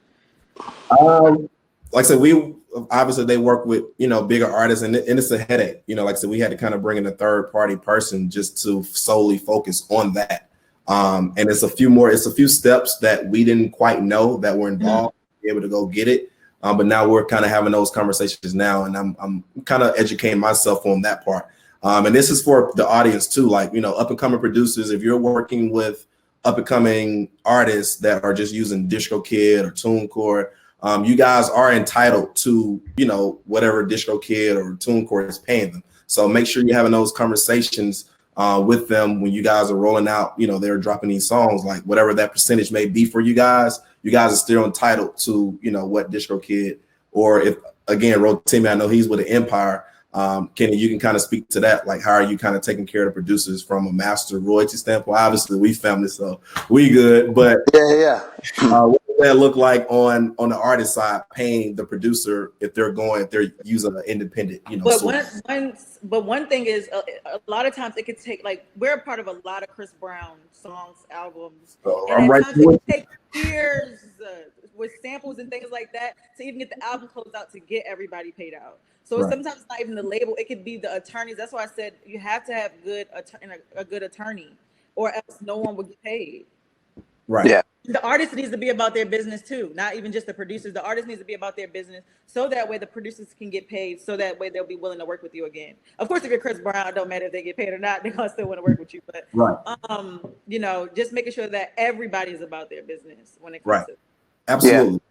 Like I said, we obviously they work with bigger artists, and it's a headache. Like I said, we had to kind of bring in a third party person just to solely focus on that. And it's a few steps that we didn't quite know that were involved to be able to go get it. But now we're kind of having those conversations now, and I'm kind of educating myself on that part. And this is for the audience too, like, up and coming producers. If you're working with up and coming artists that are just using DistroKid or TuneCore, you guys are entitled to, whatever DistroKid or TuneCore is paying them. So make sure you're having those conversations with them when you guys are rolling out, they're dropping these songs, like whatever that percentage may be for you guys are still entitled to, what DistroKid, or if, again, Rotimi, I know he's with an Empire. Kenny, you can kind of speak to that. Like, how are you kind of taking care of the producers from a master royalty standpoint? Obviously, we family, so we good. But what does that look like on the artist side, paying the producer if they're using an independent, But one thing is, a lot of times it could take, like, we're a part of a lot of Chris Brown songs, albums, and at times it can take years with samples and things like that to even get the album closed out to get everybody paid out. So sometimes it's not even the label; it could be the attorneys. That's why I said you have to have a good attorney, or else no one will get paid. Right. Yeah. The artist needs to be about their business too, not even just the producers. The artist needs to be about their business, so that way the producers can get paid, so that way they'll be willing to work with you again. Of course, if you're Chris Brown, it don't matter if they get paid or not; they're gonna still want to work with you. But just making sure that everybody is about their business when it comes to. Absolutely.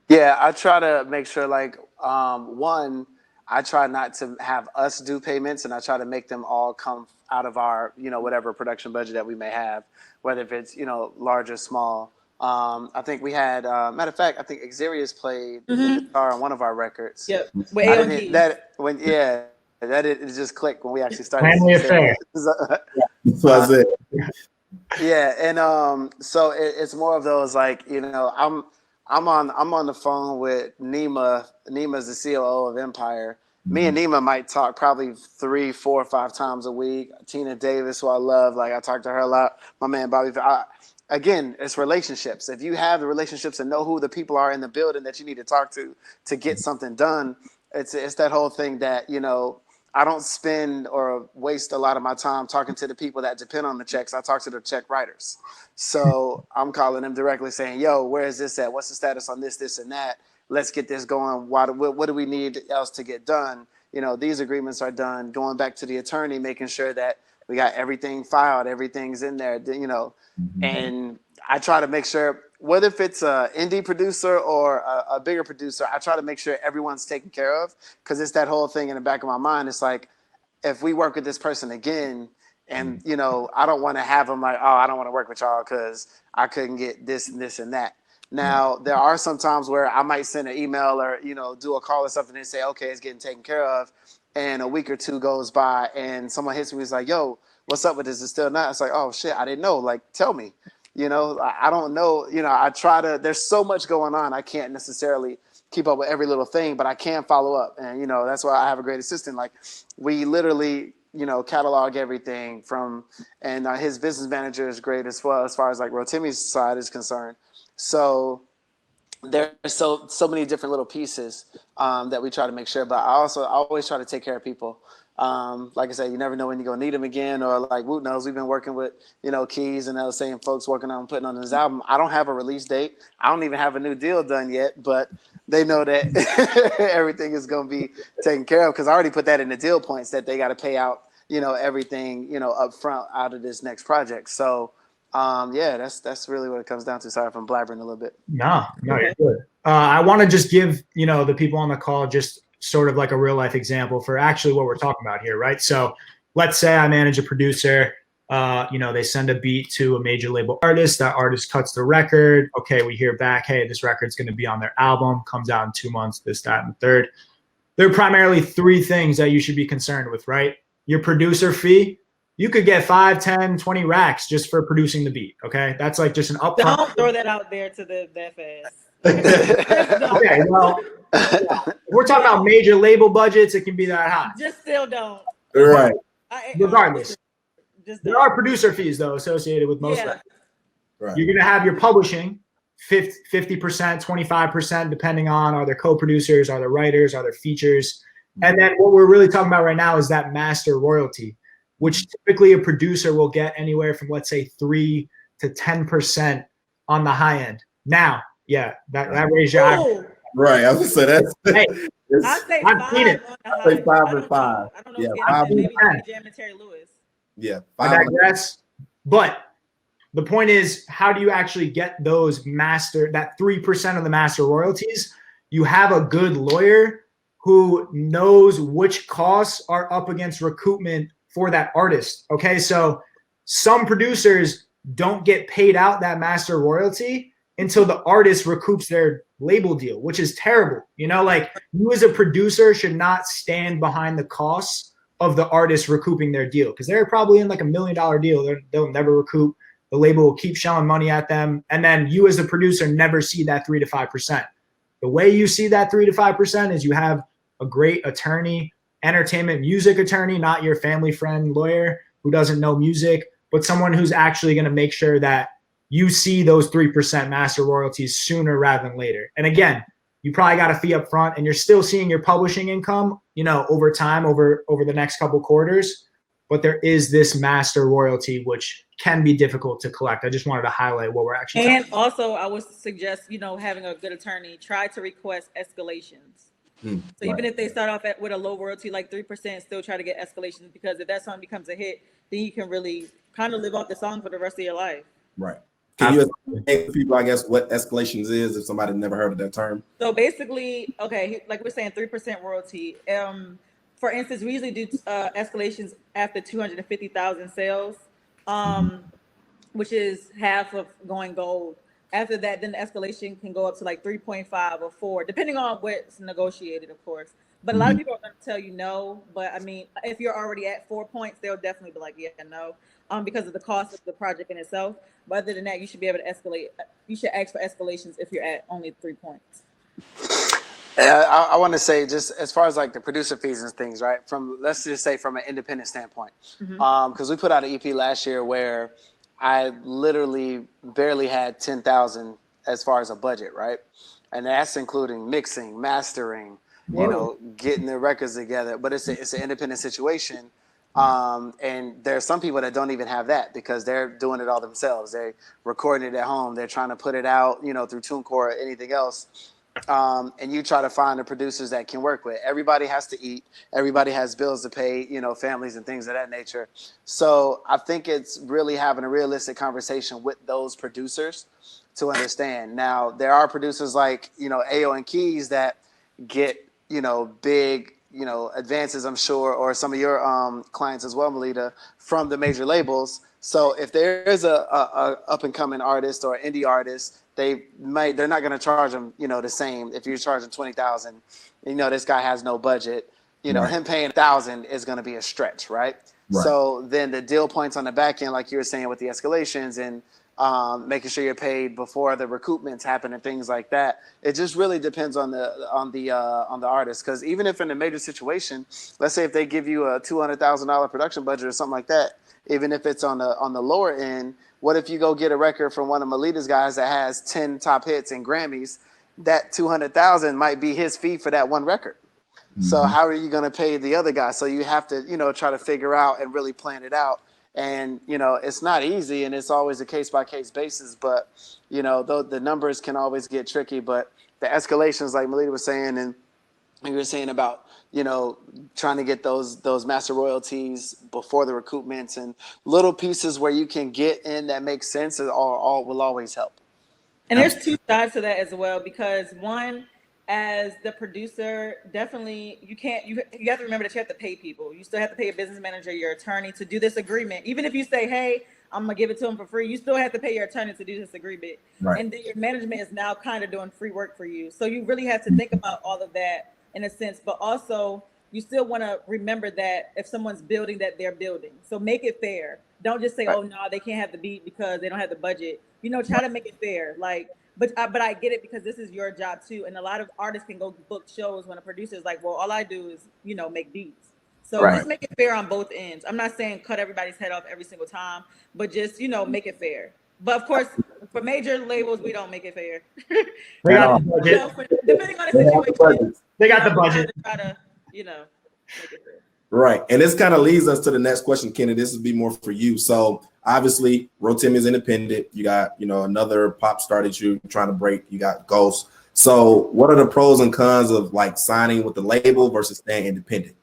Yeah, I try to make sure, like, one, I try not to have us do payments, and I try to make them all come out of our, whatever production budget that we may have, whether if it's, large or small. I think we had, matter of fact, I think Xerius played the guitar on one of our records. Yep. That it just clicked when we actually started. Family affair. That's what I said. Yeah, and so it's more of those like, you know, I'm on the phone with Nima. Nima's the COO of Empire. Me and Nima might talk probably 3, 4, 5 times a week. Tina Davis, who I love, like I talk to her a lot. My man Bobby. Again, it's relationships. If you have the relationships and know who the people are in the building that you need to talk to get something done, it's that whole thing that, you know, I don't spend or waste a lot of my time talking to the people that depend on the checks. I talk to the check writers. So I'm calling them directly saying, yo, where is this at? What's the status on this, this, and that? Let's get this going. What do we need else to get done? You know, these agreements are done. Going back to the attorney, making sure that we got everything filed, everything's in there, you know. And I try to make sure, whether if it's an indie producer or a bigger producer, I try to make sure everyone's taken care of, because it's that whole thing in the back of my mind. It's like, if we work with this person again, and, you know, I don't want to have them like, oh, I don't want to work with y'all because I couldn't get this and this and that. Now, there are some times where I might send an email or, you know, do a call or something and say, okay, it's getting taken care of. And a week or two goes by and someone hits me, is like, yo, what's up with this? It's still not. It's like, oh shit, I didn't know. Like, tell me. You know, I don't know. You know, I try to, there's so much going on. I can't necessarily keep up with every little thing, but I can follow up. And, you know, that's why I have a great assistant. Like, we literally, you know, catalog everything from, and his business manager is great as well, as far as like Rotimi's side is concerned. So there's so many different little pieces that we try to make sure. But I always try to take care of people. Like I said, you never know when you're gonna need them again, or like Woot knows, we've been working with, you know, Keys and those same folks working on putting on his album. I don't have a release date. I don't even have a new deal done yet, but they know that everything is gonna be taken care of, because I already put that in the deal points that they got to pay out, you know, everything, you know, up front out of this next project. So yeah, that's really what it comes down to. Sorry if I'm blabbering a little bit. No, you're good. I want to just give, you know, the people on the call just sort of like a real life example for actually what we're talking about here, right? So let's say I manage a producer, you know, they send a beat to a major label artist, that artist cuts the record. Okay, we hear back, hey, this record's going to be on their album, comes out in 2 months, this, that, and the third. There are primarily 3 things that you should be concerned with, right? Your producer fee. You could get 5, 10, 20 racks just for producing the beat. Okay, that's like just an upfront. Don't throw that out there to that fast. Okay, well, if we're talking about major label budgets, it can be that high. Just still don't. Right. Regardless, Just there are producer fees though associated with most records. Right. You're gonna have your publishing, 50%, 25%, depending on, are there co-producers, are there writers, are there features, and then what we're really talking about right now is that master royalty, which typically a producer will get anywhere from, let's say, 3 to 10% on the high end. Now, yeah, that raised your eye. Right. I was gonna say that's. Hey, I'd say I've seen it. I'd say 5 and 5. I don't know. Yeah, If 5 maybe and Jam and Terry Lewis. Yeah. I digress. But the point is, how do you actually get those that 3% of the master royalties? You have a good lawyer who knows which costs are up against recoupment for that artist. Okay, so some producers don't get paid out that master royalty until the artist recoups their label deal, which is terrible. You know, like, you as a producer should not stand behind the costs of the artist recouping their deal, because they're probably in like $1 million deal. They'll never recoup. The label will keep shelling money at them, and then you as a producer never see that 3 to 5%. The way you see that 3 to 5% is you have a great attorney, entertainment music attorney, not your family friend lawyer who doesn't know music, but someone who's actually going to make sure that you see those 3% master royalties sooner rather than later. And again, you probably got a fee up front, and you're still seeing your publishing income, you know, over time, over the next couple quarters. But there is this master royalty, which can be difficult to collect. I just wanted to highlight what we're actually And also, I would suggest, you know, having a good attorney, try to request escalations. So even if they start off with a low royalty, like 3%, still try to get escalations, because if that song becomes a hit, then you can really kind of live off the song for the rest of your life. Right. Can you explain to people, I guess, what escalations is if somebody never heard of that term? So basically, okay, like we're saying 3% royalty. For instance, we usually do escalations after 250,000 sales, which is half of going gold. After that, then the escalation can go up to like 3.5 or 4, depending on what's negotiated, of course. But a lot of people are going to tell you no. But I mean, if you're already at 4 points, they'll definitely be like, yeah, no, because of the cost of the project in itself. But other than that, you should be able to escalate. You should ask for escalations if you're at only 3 points. I want to say, just as far as like the producer fees and things, right? From, let's just say, from an independent standpoint, because we put out an EP last year where I literally barely had 10,000 as far as a budget, right? And that's including mixing, mastering, you know, getting the records together. But it's an independent situation. And there's some people that don't even have that because they're doing it all themselves. They're recording it at home. They're trying to put it out, you know, through TuneCore or anything else. And you try to find the producers that can work with. Everybody has to eat. Everybody has bills to pay, you know, families and things of that nature. So I think it's really having a realistic conversation with those producers to understand. Now, there are producers like, you know, Ayo and Keys that get, you know, big, you know, advances, I'm sure, or some of your clients as well, Malita, from the major labels. So if there is a up and coming artist or indie artist, they're not going to charge them, you know, the same. If you're charging 20,000, you know, this guy has no budget, you know, him paying 1,000 is going to be a stretch. Right. So then the deal points on the back end, like you were saying with the escalations and making sure you're paid before the recoupments happen and things like that. It just really depends on the artist. Cause even if in a major situation, let's say if they give you a $200,000 production budget or something like that, even if it's on the lower end, what if you go get a record from one of Malita's guys that has 10 top hits and Grammys? That 200,000 might be his fee for that one record. So how are you going to pay the other guy? So you have to, you know, try to figure out and really plan it out. And, you know, it's not easy and it's always a case by case basis. But, you know, the numbers can always get tricky. But the escalations, like Malita was saying, and you were saying about, you know, trying to get those master royalties before the recoupments and little pieces where you can get in that makes sense all will always help. And there's two sides to that as well, because one, as the producer, definitely you have to remember that you have to pay people. You still have to pay your business manager, your attorney to do this agreement. Even if you say, hey, I'm gonna give it to them for free, you still have to pay your attorney to do this agreement. And then your management is now kind of doing free work for you. So you really have to think about all of that in a sense, but also you still want to remember that if someone's building, that they're building. So make it fair. Don't just say, oh no, they can't have the beat because they don't have the budget. You know, try to make it fair. Like, but I get it, because this is your job too. And a lot of artists can go book shows when a producer is like, well, all I do is, you know, make beats. So just make it fair on both ends. I'm not saying cut everybody's head off every single time, but just, you know, make it fair. But of course, for major labels, we don't make it fair. They got the budget. You know, depending on the situation, they got the budget. Try to, you know, make it fair. Right. And this kind of leads us to the next question, Kenny. This would be more for you. So obviously, Rotim is independent. You got, you know, another pop star that you're trying to break. You got Ghost. So what are the pros and cons of like signing with the label versus staying independent?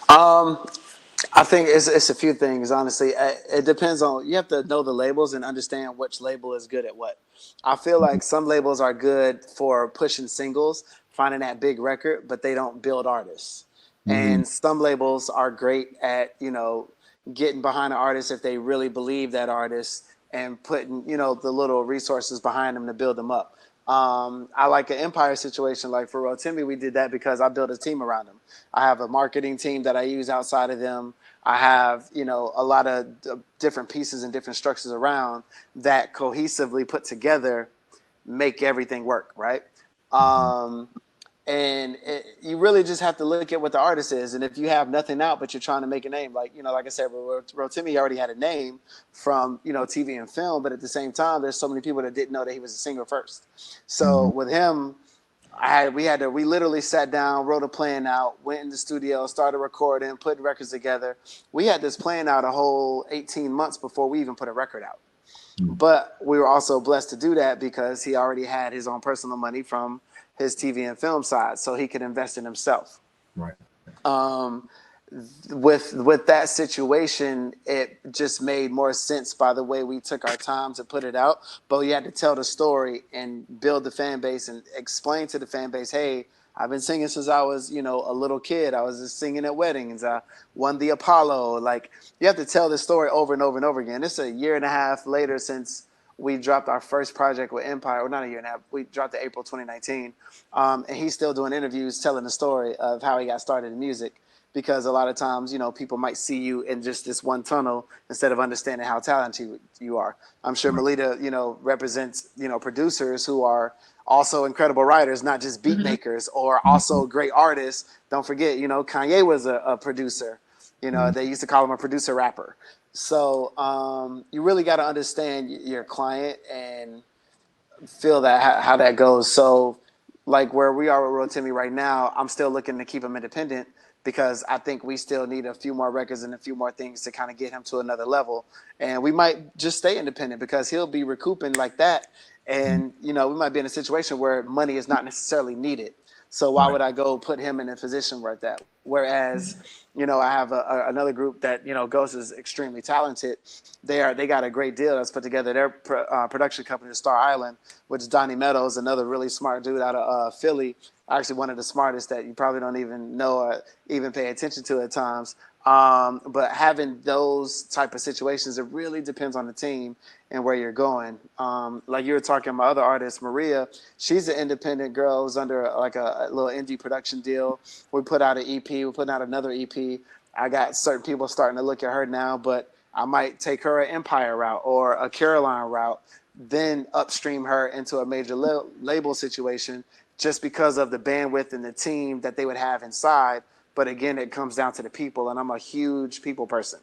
I think it's a few things, honestly. It depends on, you have to know the labels and understand which label is good at what. I feel like some labels are good for pushing singles, finding that big record, but they don't build artists. And some labels are great at, you know, getting behind an artist if they really believe that artist and putting, you know, the little resources behind them to build them up. I like an Empire situation. Like for Rotimi, we did that because I built a team around them. I have a marketing team that I use outside of them. I have, you know, a lot of different pieces and different structures around that cohesively put together make everything work, right? You really just have to look at what the artist is. And if you have nothing out, but you're trying to make a name, like, you know, like I said, Rotimi already had a name from, you know, TV and film. But at the same time, there's so many people that didn't know that he was a singer first. So with him, we literally sat down, wrote a plan out, went in the studio, started recording, putting records together. We had this plan out a whole 18 months before we even put a record out. But we were also blessed to do that because he already had his own personal money from his TV and film side, so he could invest in himself. Right. With that situation, it just made more sense by the way we took our time to put it out. But we had to tell the story and build the fan base and explain to the fan base, hey, I've been singing since I was, you know, a little kid. I was just singing at weddings. I won the Apollo. Like, you have to tell the story over and over and over again. It's a year and a half later since we dropped our first project with Empire, or not a year and a half. We dropped it April 2019, and he's still doing interviews telling the story of how he got started in music. Because a lot of times, you know, people might see you in just this one tunnel instead of understanding how talented you are. I'm sure Malita, you know, represents, you know, producers who are also incredible writers, not just beat makers, or also great artists. Don't forget, you know, Kanye was a producer. You know, they used to call him a producer rapper. So you really got to understand your client and feel that how that goes. So like where we are with Rotimi right now, I'm still looking to keep him independent because I think we still need a few more records and a few more things to kind of get him to another level. And we might just stay independent because he'll be recouping like that. And, you know, we might be in a situation where money is not necessarily needed. So why would I go put him in a position where that? Whereas, you know, I have another group that, you know, Ghost is extremely talented. They got a great deal that's put together. Their production company, Star Island, which is Donnie Meadows, another really smart dude out of Philly. Actually, one of the smartest that you probably don't even know or even pay attention to at times. But having those type of situations, it really depends on the team and where you're going. Like you were talking, my other artist, Maria, she's an independent girl who's under like a little indie production deal. We put out an EP, we're putting out another EP. I got certain people starting to look at her now, but I might take her an Empire route or a Caroline route, then upstream her into a major label situation just because of the bandwidth and the team that they would have inside. But again, it comes down to the people, and I'm a huge people person.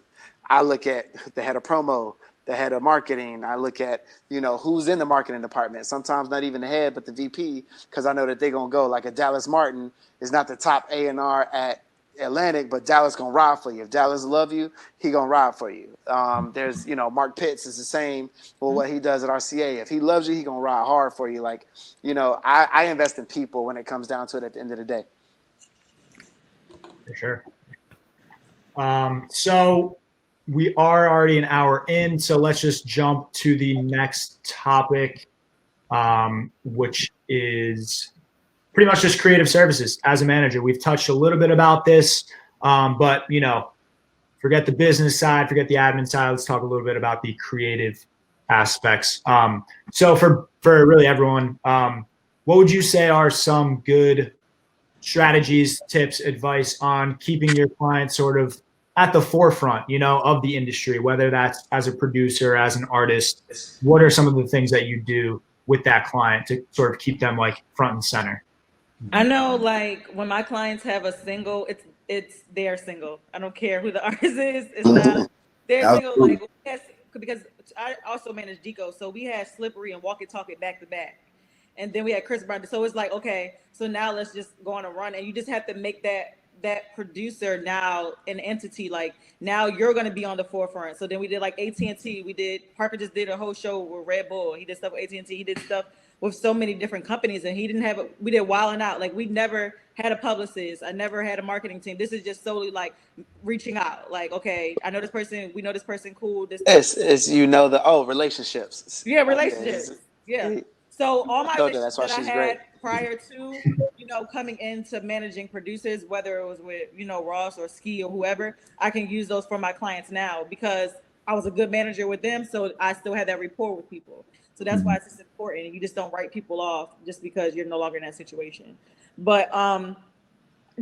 I look at the head of promo, the head of marketing. I look at, you know, who's in the marketing department. Sometimes not even the head, but the VP, because I know that they're going to go. Like a Dallas Martin is not the top A&R at Atlantic, but Dallas going to ride for you. If Dallas love you, he going to ride for you. There's, you know, Mark Pitts is the same for what he does at RCA. If he loves you, he going to ride hard for you. Like, you know, I invest in people when it comes down to it at the end of the day. For sure. So we are already an hour in, so let's just jump to the next topic, which is pretty much just creative services as a manager. We've touched a little bit about this, but, you know, forget the business side, forget the admin side. Let's talk a little bit about the creative aspects. So for really everyone, what would you say are some good strategies, tips, advice on keeping your clients sort of at the forefront, you know, of the industry, whether that's as a producer, as an artist? What are some of the things that you do with that client to sort of keep them like front and center? I know, like when my clients have a single, it's their single. I don't care who the artist is. It's not their single. Like because I also manage Deco, so we had Slippery and Walk It Talk It back to back. And then we had Chris Brown. So it's like, okay, so now let's just go on a run. And you just have to make that producer now an entity. Like now you're going to be on the forefront. So then we did like AT&T. Parker just did a whole show with Red Bull. He did stuff with AT&T. He did stuff with so many different companies. And we did Wild 'N Out. Like we never had a publicist. I never had a marketing team. This is just solely like reaching out. Like, okay, I know this person. We know this person cool. It's you know, relationships. Yeah, relationships. Yeah. So all my relationships that I had prior to, you know, coming into managing producers, whether it was with, you know, Ross or Ski or whoever, I can use those for my clients now because I was a good manager with them. So I still had that rapport with people. So that's why it's just important. You just don't write people off just because you're no longer in that situation. But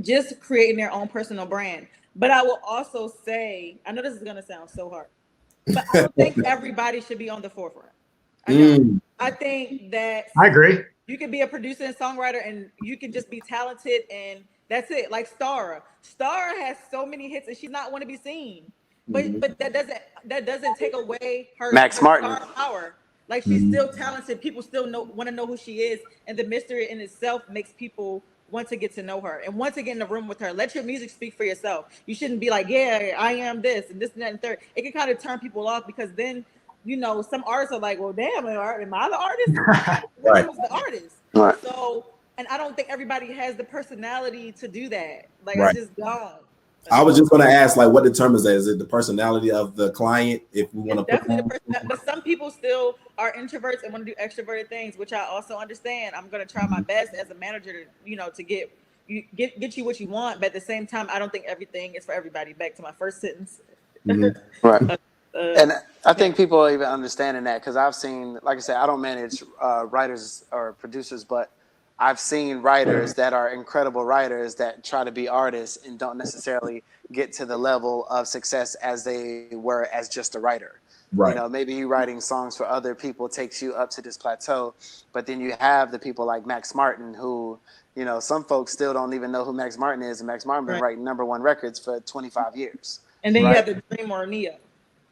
just creating their own personal brand. But I will also say, I know this is going to sound so hard, but I don't think everybody should be on the forefront. I think that I agree. You can be a producer and songwriter and you can just be talented and that's it. Like Stara has so many hits and she's not want to be seen. But that doesn't take away her star power. Like she's still talented. People still want to know who she is, and the mystery in itself makes people want to get to know her and want to get in the room with her. Let your music speak for yourself. You shouldn't be like, yeah, I am this and this and that and third. It can kind of turn people off because then, you know, some artists are like, well, damn, am I the artist? Right. Who's the artist? Right. So, and I don't think everybody has the personality to do that. Like, Right. I just don't. I was just going to ask, like, what determines that? Is it the personality of the client? If we want to definitely but some people still are introverts and want to do extroverted things, which I also understand. I'm going to try my best as a manager to, you know, to get you what you want. But at the same time, I don't think everything is for everybody. Back to my first sentence. Right. And I think people are even understanding that because I've seen, like I said, I don't manage writers or producers, but I've seen writers that are incredible writers that try to be artists and don't necessarily get to the level of success as they were as just a writer. Right. You know, maybe you writing songs for other people takes you up to this plateau, but then you have the people like Max Martin who, you know, some folks still don't even know who Max Martin is, and Max Martin been writing #1 records for 25 years. And then you have the Dream or Neo.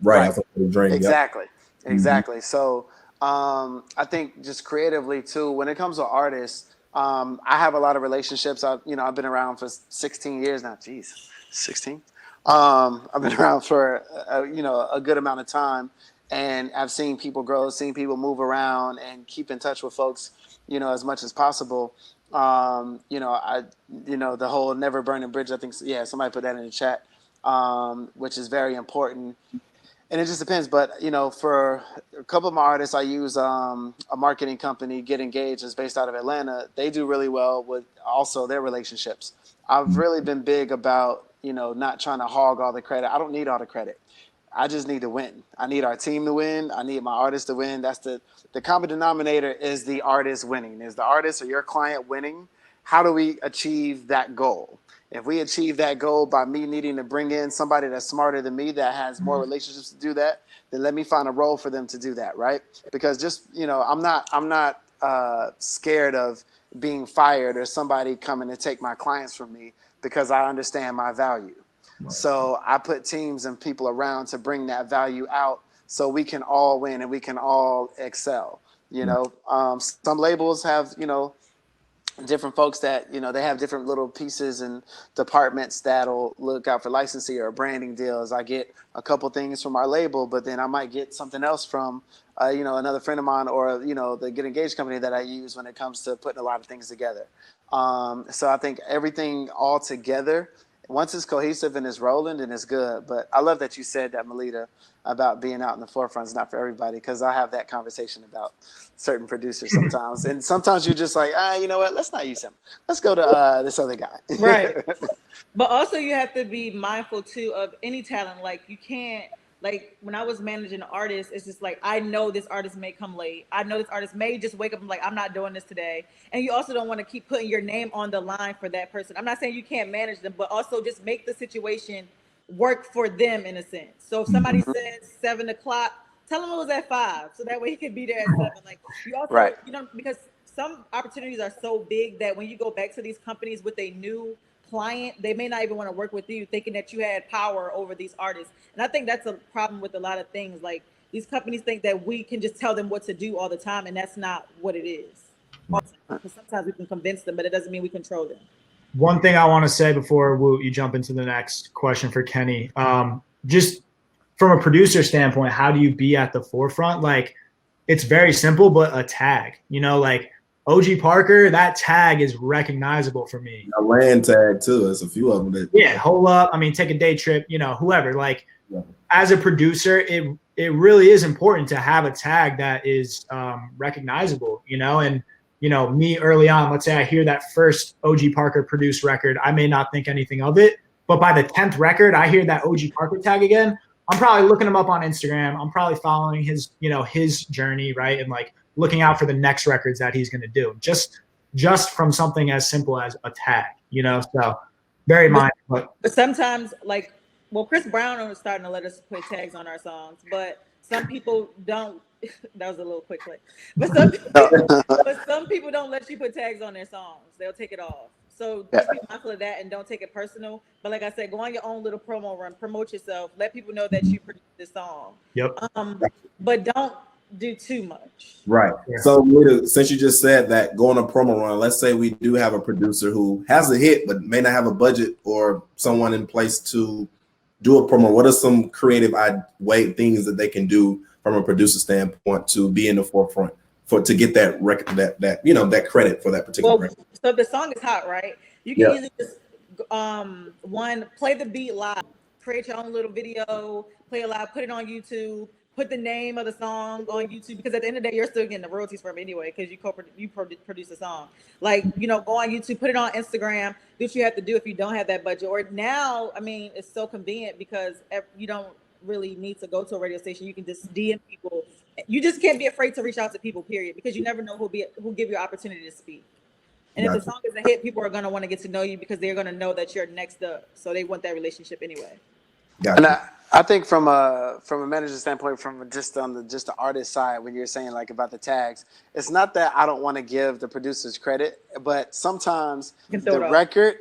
Right. The dream. Exactly. Yep. Exactly. So I think just creatively too, when it comes to artists, I have a lot of relationships. I've been around for 16 years now. Jeez, 16. I've been around for a good amount of time, and I've seen people grow, seen people move around, and keep in touch with folks, as much as possible. The whole never burning bridge. I think somebody put that in the chat, which is very important. And it just depends, but for a couple of my artists, I use a marketing company, Get Engaged, is based out of Atlanta. They do really well with also their relationships. I've really been big about not trying to hog all the credit. I don't need all the credit. I just need to win. I need our team to win. I need my artist to win. That's the common denominator is the artist winning. Is the artist or your client winning? How do we achieve that goal? If we achieve that goal by me needing to bring in somebody that's smarter than me, that has more relationships to do that, then let me find a role for them to do that, right? Because just I'm not scared of being fired or somebody coming to take my clients from me because I understand my value. Right. So I put teams and people around to bring that value out so we can all win and we can all excel. Some labels have different folks that they have different little pieces and departments that'll look out for licensing or branding deals. I get a couple things from our label, but then I might get something else from another friend of mine or the Get Engaged company that I use when it comes to putting a lot of things together. So I think everything all together, once it's cohesive and it's rolling, then it's good. But I love that you said that, Malita, about being out in the forefront is not for everybody, because I have that conversation about certain producers sometimes. And sometimes you're just like, you know what, let's not use him. Let's go to this other guy. Right. But also you have to be mindful too of any talent. Like you can't, like when I was managing an artist, it's just like, I know this artist may come late. I know this artist may just wake up and like, I'm not doing this today. And you also don't want to keep putting your name on the line for that person. I'm not saying you can't manage them, but also just make the situation work for them in a sense. So if somebody says 7 o'clock, tell them it was at 5. So that way he can be there at 7. Like you also, because some opportunities are so big that when you go back to these companies with a new client, they may not even want to work with you, thinking that you had power over these artists. And I think that's a problem with a lot of things. Like these companies think that we can just tell them what to do all the time, and that's not what it is. Because sometimes we can convince them, but it doesn't mean we control them. One thing I want to say before you jump into the next question for Kenny, just from a producer standpoint, how do you be at the forefront? Like, it's very simple, but a tag, like OG Parker, that tag is recognizable for me. A land tag too. There's a few of them. Hold up. I mean, take a day trip, whoever. Like, as a producer, it really is important to have a tag that is recognizable, and me early on, let's say I hear that first OG Parker produced record, I may not think anything of it, but by the 10th record, I hear that OG Parker tag again. I'm probably looking him up on Instagram. I'm probably following his, his journey, right? And like looking out for the next records that he's going to do, just from something as simple as a tag, so very mindful. But sometimes Chris Brown is starting to let us put tags on our songs, but some people don't. That was a little quick click. But some people don't let you put tags on their songs. They'll take it off. So just be mindful of that and don't take it personal. But like I said, go on your own little promo run, promote yourself, let people know that you produced this song. Yep. But don't do too much. Right. Yeah. So since you just said that, go on a promo run, let's say we do have a producer who has a hit but may not have a budget or someone in place to do a promo. What are some creative things that they can do from a producer standpoint to be in the forefront to get that record, that credit for that particular record? So if the song is hot, right? You can easily just play the beat live, create your own little video, play it live, put it on YouTube, put the name of the song on YouTube, because at the end of the day, you're still getting the royalties from it anyway, because you produce a song. Like, go on YouTube, put it on Instagram, do what you have to do if you don't have that budget. Or now, I mean, it's so convenient because you don't really need to go to a radio station. You can just DM people. You just can't be afraid to reach out to people, period, because you never know who'll give you an opportunity to speak. And if the song is a hit, people are going to want to get to know you because they're going to know that you're next up. So they want that relationship anyway. And I think from a manager standpoint, from just the artist side, when you're saying like about the tags, it's not that I don't want to give the producers credit, but sometimes the record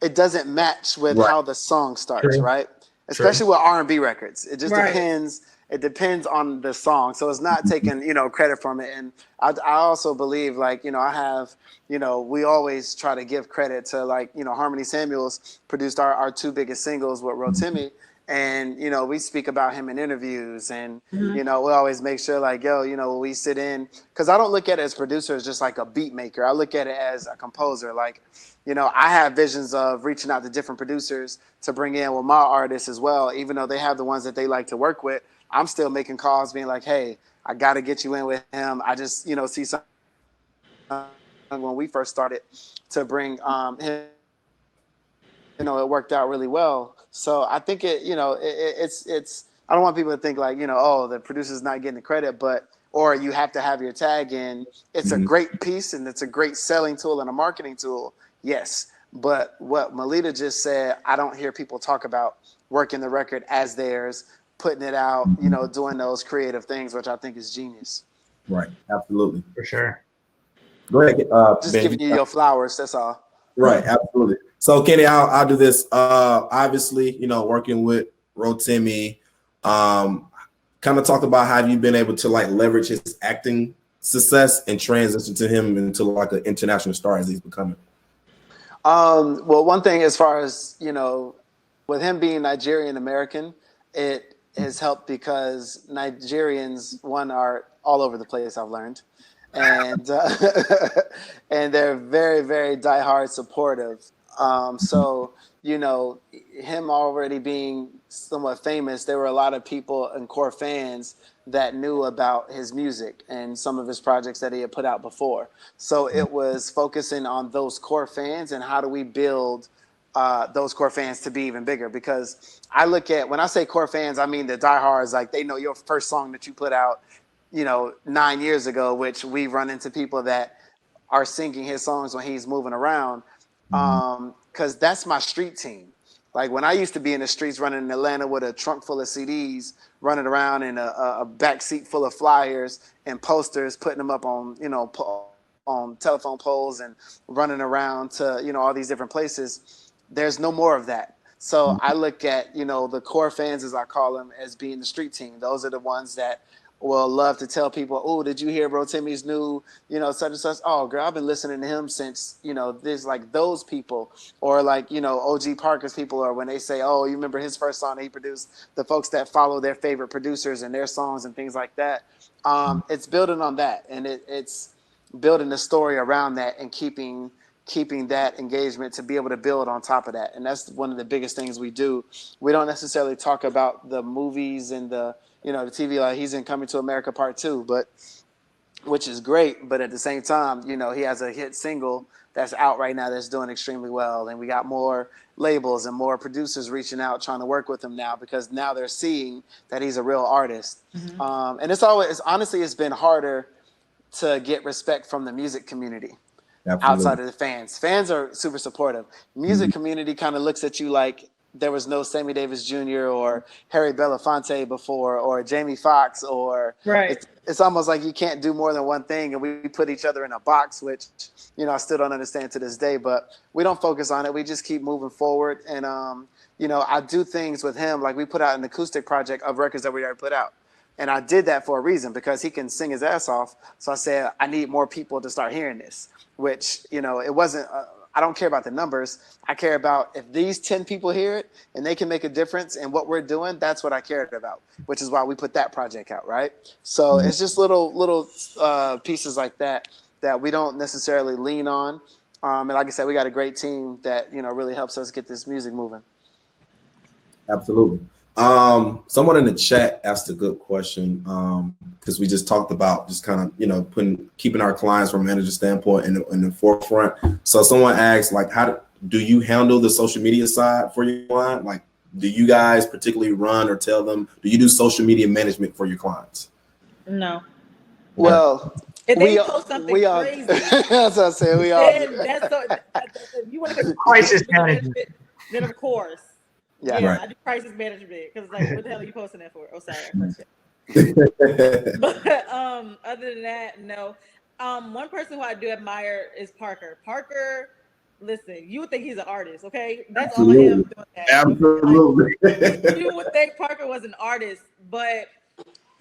it doesn't match with how the song starts, right? Especially with R&B records, it just depends. It depends on the song, so it's not taking credit from it. And I also believe like I have we always try to give credit to like Harmony Samuels produced our two biggest singles with Rotimi, and we speak about him in interviews, and we always make sure like when we sit in, because I don't look at it as producer as just like a beat maker. I look at it as a composer. Like I have visions of reaching out to different producers to bring in with my artists as well, even though they have the ones that they like to work with. I'm still making calls being like, hey, I got to get you in with him. I just, see something when we first started to bring him, it worked out really well. So I think it's, I don't want people to think like, oh, the producer's not getting the credit, or you have to have your tag in. It's a great piece and it's a great selling tool and a marketing tool. Yes. But what Malita just said, I don't hear people talk about working the record as theirs, putting it out, doing those creative things, which I think is genius. Right. Absolutely. For sure. Go ahead. Just giving you your flowers. That's all. Right. Absolutely. So Kenny, I'll do this. Obviously, working with Rotimi, kind of talk about how you've been able to like leverage his acting success and transition to him into like an international star as he's becoming. Well, one thing as far as, with him being Nigerian American, it has helped because Nigerians, are all over the place, I've learned. And and they're very, very diehard supportive. So, him already being somewhat famous, there were a lot of people and core fans that knew about his music and some of his projects that he had put out before. So it was focusing on those core fans and how do we build those core fans to be even bigger. Because I look at, when I say core fans, I mean the diehards, like they know your first song that you put out, 9 years ago, which we run into people that are singing his songs when he's moving around. Because that's my street team. Like when I used to be in the streets running in Atlanta with a trunk full of CDs, running around in a back seat full of flyers and posters, putting them up on, on telephone poles and running around to, all these different places. There's no more of that. So I look at, the core fans, as I call them, as being the street team. Those are the ones that will love to tell people, oh, did you hear Rotimi's new, such and such? Oh, girl, I've been listening to him since, there's like those people, or like, OG Parker's people, or when they say, oh, you remember his first song that he produced, the folks that follow their favorite producers and their songs and things like that. It's building on that, and it's building the story around that and keeping that engagement to be able to build on top of that. And that's one of the biggest things we do. We don't necessarily talk about the movies and the TV, like he's in Coming to America Part 2, which is great. But at the same time, he has a hit single that's out right now that's doing extremely well. And we got more labels and more producers reaching out, trying to work with him now, because now they're seeing that he's a real artist. And it's been harder to get respect from the music community. Absolutely. Outside of the fans. Fans are super supportive. Music community kind of looks at you like there was no Sammy Davis Jr. or Harry Belafonte before, or Jamie Foxx, or it's almost like you can't do more than one thing, and we put each other in a box, which I still don't understand to this day. But we don't focus on it. We just keep moving forward. And I do things with him, like we put out an acoustic project of records that we already put out. And I did that for a reason, because he can sing his ass off. So I said, I need more people to start hearing this, which, it wasn't, I don't care about the numbers. I care about if these 10 people hear it and they can make a difference in what we're doing, that's what I cared about, which is why we put that project out, right? So it's just little pieces like that we don't necessarily lean on. And like I said, we got a great team that, really helps us get this music moving. Absolutely. Someone in the chat asked a good question, because we just talked about just kind of, keeping our clients from a manager standpoint in the forefront. So someone asked, like, how do you handle the social media side for your client? Like, do you guys particularly run or tell them? Do you do social media management for your clients? No. Well, If they post something crazy, that's what I said. We all. That's so. If you want to crisis management, then of course, Yeah. Right. I do crisis management because like, what the hell are you posting that for? Oh, sorry, I crushed it. But other than that, no. One person who I do admire is Parker. Parker, listen, you would think he's an artist, okay? That's all I am doing that. Absolutely. Like, you would think Parker was an artist, but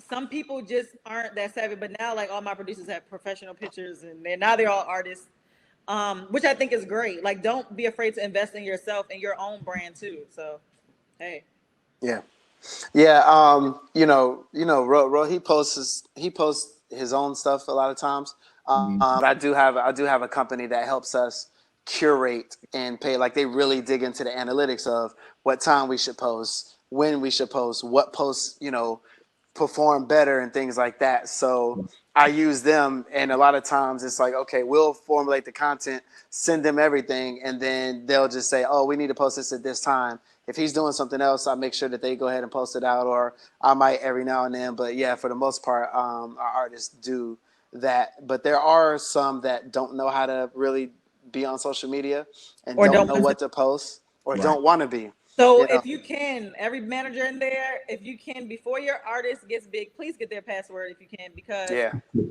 some people just aren't that savvy. But now, like, all my producers have professional pictures, and now they're all artists, which I think is great. Like, don't be afraid to invest in yourself and your own brand too. So, hey. Yeah. Yeah. Ro, he posts his own stuff a lot of times. I do have a company that helps us curate and pay. Like, they really dig into the analytics of what time we should post, when we should post, what posts, perform better and things like that. So I use them, and a lot of times it's like, okay, we'll formulate the content, send them everything, and then they'll just say, oh, we need to post this at this time. If he's doing something else, I'll make sure that they go ahead and post it out, or I might every now and then. But yeah, for the most part, our artists do that. But there are some that don't know how to really be on social media and Or don't know what to post, or don't want to be. So if you can, every manager in there, if you can, before your artist gets big, please get their password if you can, because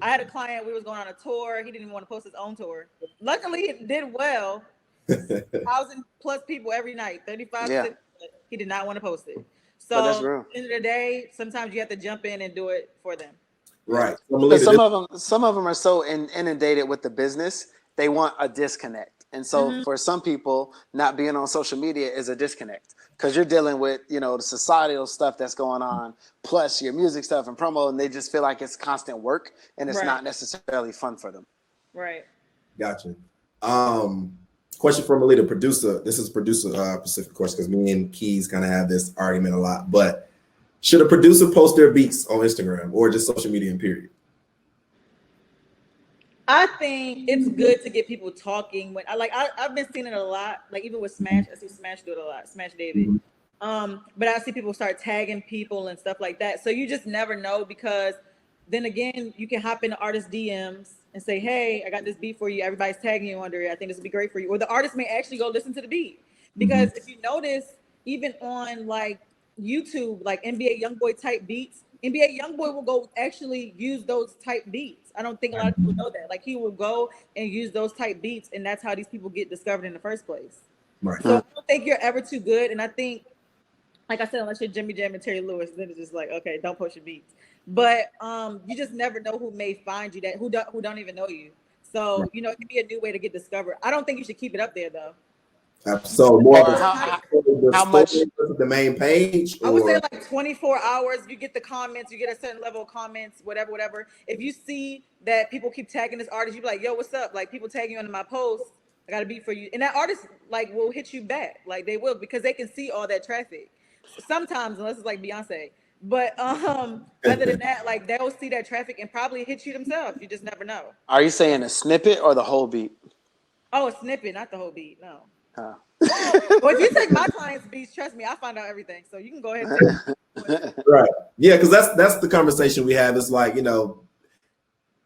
I had a client, we was going on a tour. He didn't even want to post his own tour. Luckily, it did well. 1,000 plus people every night, 35. Yeah. He did not want to post it. But that's So real. at the end of the day, sometimes you have to jump in and do it for them. Right. Because some of them are so inundated with the business, they want a disconnect. And so for some people, not being on social media is a disconnect, because you're dealing with, the societal stuff that's going on, plus your music stuff and promo, and they just feel like it's constant work and it's not necessarily fun for them. Right. Gotcha. Question from Malita, producer. This is producer Pacific, of course, because me and Keys kind of have this argument a lot. But should a producer post their beats on Instagram or just social media in period? I think it's good to get people talking. When I've been seeing it a lot. Like, even with Smash, I see Smash do it a lot. Smash David. But I see people start tagging people and stuff like that. So you just never know, because then again, you can hop into artist DMs and say, hey, I got this beat for you. Everybody's tagging you under it. I think this would be great for you. Or the artist may actually go listen to the beat. Because if you notice, even on like YouTube, like NBA Youngboy type beats, NBA Youngboy will go actually use those type beats. I don't think a lot of people know that. Like, he will go and use those type beats, and that's how these people get discovered in the first place. Right. So I don't think you're ever too good. And I think, like I said, unless you're Jimmy Jam and Terry Lewis, then it's just like, okay, don't post your beats. But you just never know who may find you, that who don't even know you. So it can be a new way to get discovered. I don't think you should keep it up there though. So more of how much the main page? I would say like 24 hours. You get the comments, you get a certain level of comments, whatever. If you see that people keep tagging this artist, you be like, yo, what's up? Like, people tagging you under my post, I got a beat for you. And that artist like will hit you back. Like, they will, because they can see all that traffic. Sometimes, unless it's like Beyonce. But other than that, like, they'll see that traffic and probably hit you themselves. You just never know. Are you saying a snippet or the whole beat? Oh, a snippet, not the whole beat. No. Well, if you take my clients' beats, trust me, I find out everything. So you can go ahead and take right. Yeah, because that's the conversation we have. It's like,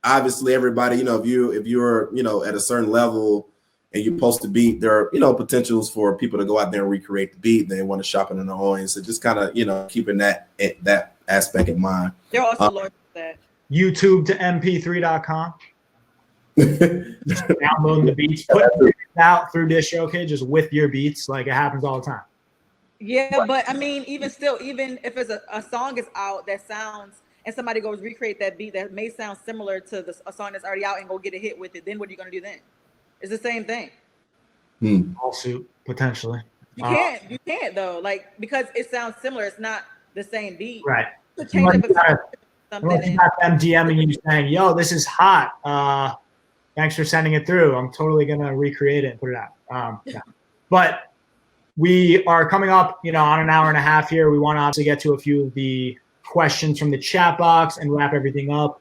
obviously everybody, if you're at a certain level and you post a beat, there are, potentials for people to go out there and recreate the beat. They want to shop it in their own. So just kind of, keeping that aspect in mind. They're also lawyers for that. YouTube to mp3.com. Downloading the beats, putting it out through DistroKid just with your beats. Like, it happens all the time. Yeah, but I mean, even if it's a song is out that sounds, and somebody goes recreate that beat that may sound similar to a song that's already out and go get a hit with it, then what are you going to do then? It's the same thing. Lawsuit, potentially. You can't though, like, because it sounds similar. It's not the same beat. Right. To change up something. You got them DMing you saying, yo, this is hot. Thanks for sending it through. I'm totally going to recreate it and put it out. But we are coming up, on an hour and a half here. We want to obviously get to a few of the questions from the chat box and wrap everything up.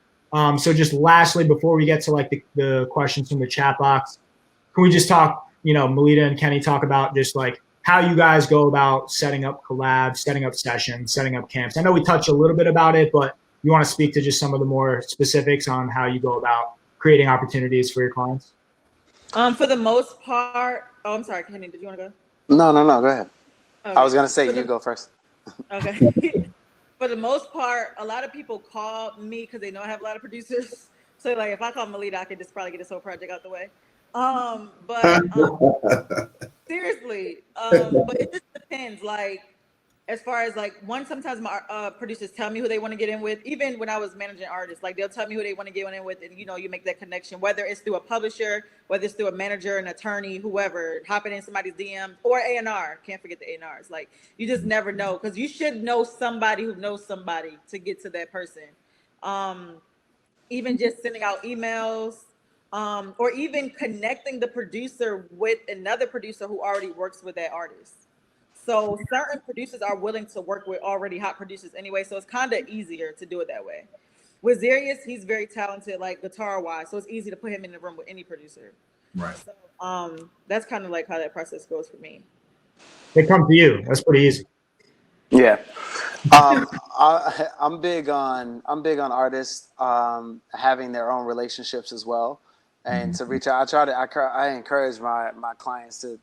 So just lastly, before we get to like the questions from the chat box, can we just talk, Malita and Kenny talk about just like how you guys go about setting up collabs, setting up sessions, setting up camps. I know we touched a little bit about it, but you want to speak to just some of the more specifics on how you go about creating opportunities for your clients? For the most part, oh, I'm sorry, Kenny, did you want to go? No, go ahead. Okay. I was gonna say you go first. Okay. For the most part, a lot of people call me because they know I have a lot of producers. So like, if I call Malita, I could just probably get this whole project out the way. But seriously, but it just depends. Like, as far as like, sometimes my producers tell me who they want to get in with. Even when I was managing artists, like they'll tell me who they want to get in with, and you make that connection, whether it's through a publisher, whether it's through a manager, an attorney, whoever, hopping in somebody's DM or A&R. Can't forget the A&Rs. Like, you just never know, because you should know somebody who knows somebody to get to that person. Even just sending out emails, or even connecting the producer with another producer who already works with that artist. So certain producers are willing to work with already hot producers anyway, so it's kind of easier to do it that way. With Zarius, he's very talented, like guitar wise, so it's easy to put him in the room with any producer. Right. So that's kind of like how that process goes for me. They come to you. That's pretty easy. Yeah. I'm big on artists having their own relationships as well, and to reach out. I encourage my clients to,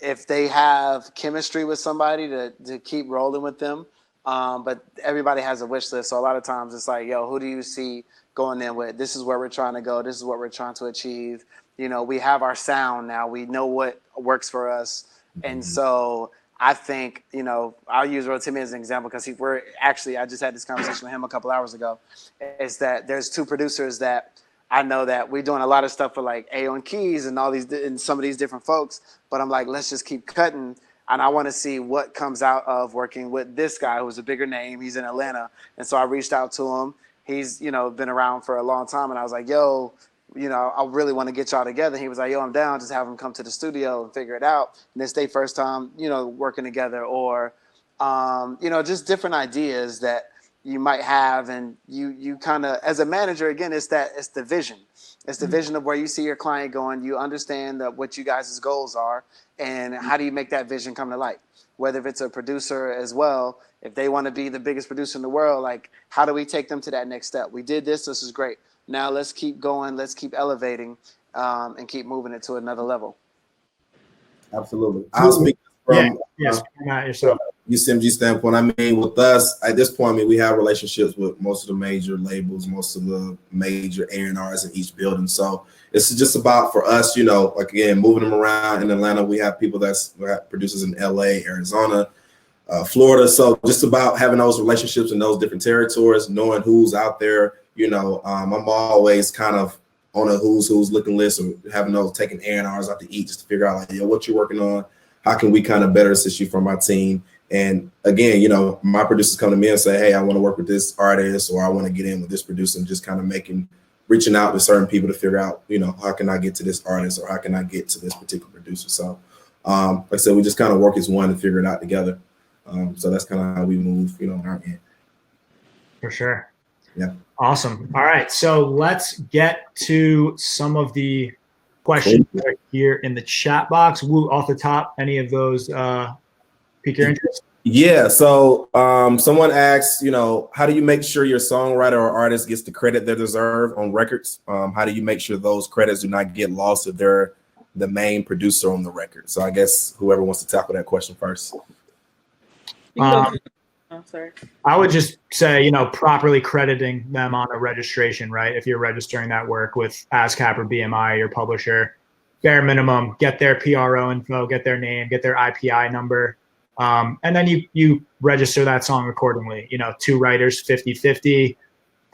if they have chemistry with somebody, to keep rolling with them. But everybody has a wish list, so a lot of times it's like, yo, who do you see going in with? This is where we're trying to go. This is what we're trying to achieve. We have our sound now. We know what works for us, and so I think, I'll use Timmy as an example, because I just had this conversation with him a couple hours ago. Is that there's two producers that I know that we're doing a lot of stuff for like Aon Keys and all these and some of these different folks, but I'm like, let's just keep cutting. And I want to see what comes out of working with this guy who's a bigger name. He's in Atlanta. And so I reached out to him. He's, been around for a long time. And I was like, yo, I really want to get y'all together. He was like, yo, I'm down. Just have him come to the studio and figure it out. And it's their first time, working together, or, just different ideas that you might have. And you kind of, as a manager, again, it's the vision. It's the vision of where you see your client going. You understand what you guys' goals are, and how do you make that vision come to light? Whether if it's a producer as well, if they want to be the biggest producer in the world, like, how do we take them to that next step? We did this is great. Now let's keep going. Let's keep elevating, and keep moving it to another level. Absolutely. I'll speak from yourself. UCMG standpoint. I mean, with us at this point, we have relationships with most of the major labels, most of the major A&Rs in each building. So it's just about, for us, like, again, moving them around. In Atlanta, we have people we have producers in LA, Arizona, Florida. So just about having those relationships in those different territories, knowing who's out there. I'm always kind of on a who's looking list, or having those, taking A&Rs out to eat, just to figure out, like, what you're working on. How can we kind of better assist you from my team? And again, my producers come to me and say, hey, I want to work with this artist, or I want to get in with this producer, and just kind of reaching out to certain people to figure out, how can I get to this artist, or how can I get to this particular producer? So, like I said, we just kind of work as one and figure it out together. So that's kind of how we move, on our end. For sure. Yeah. Awesome. All right. So let's get to some of the questions that are here in the chat box. Woo, off the top, any of those pique your interest? Yeah. So someone asks, how do you make sure your songwriter or artist gets the credit they deserve on records? How do you make sure those credits do not get lost if they're the main producer on the record? So I guess whoever wants to tackle that question first. Sorry. I would just say, properly crediting them on a registration, right? If you're registering that work with ASCAP or BMI, your publisher, bare minimum, get their PRO info, get their name, get their IPI number. And then you register that song accordingly. 2 writers, 50-50,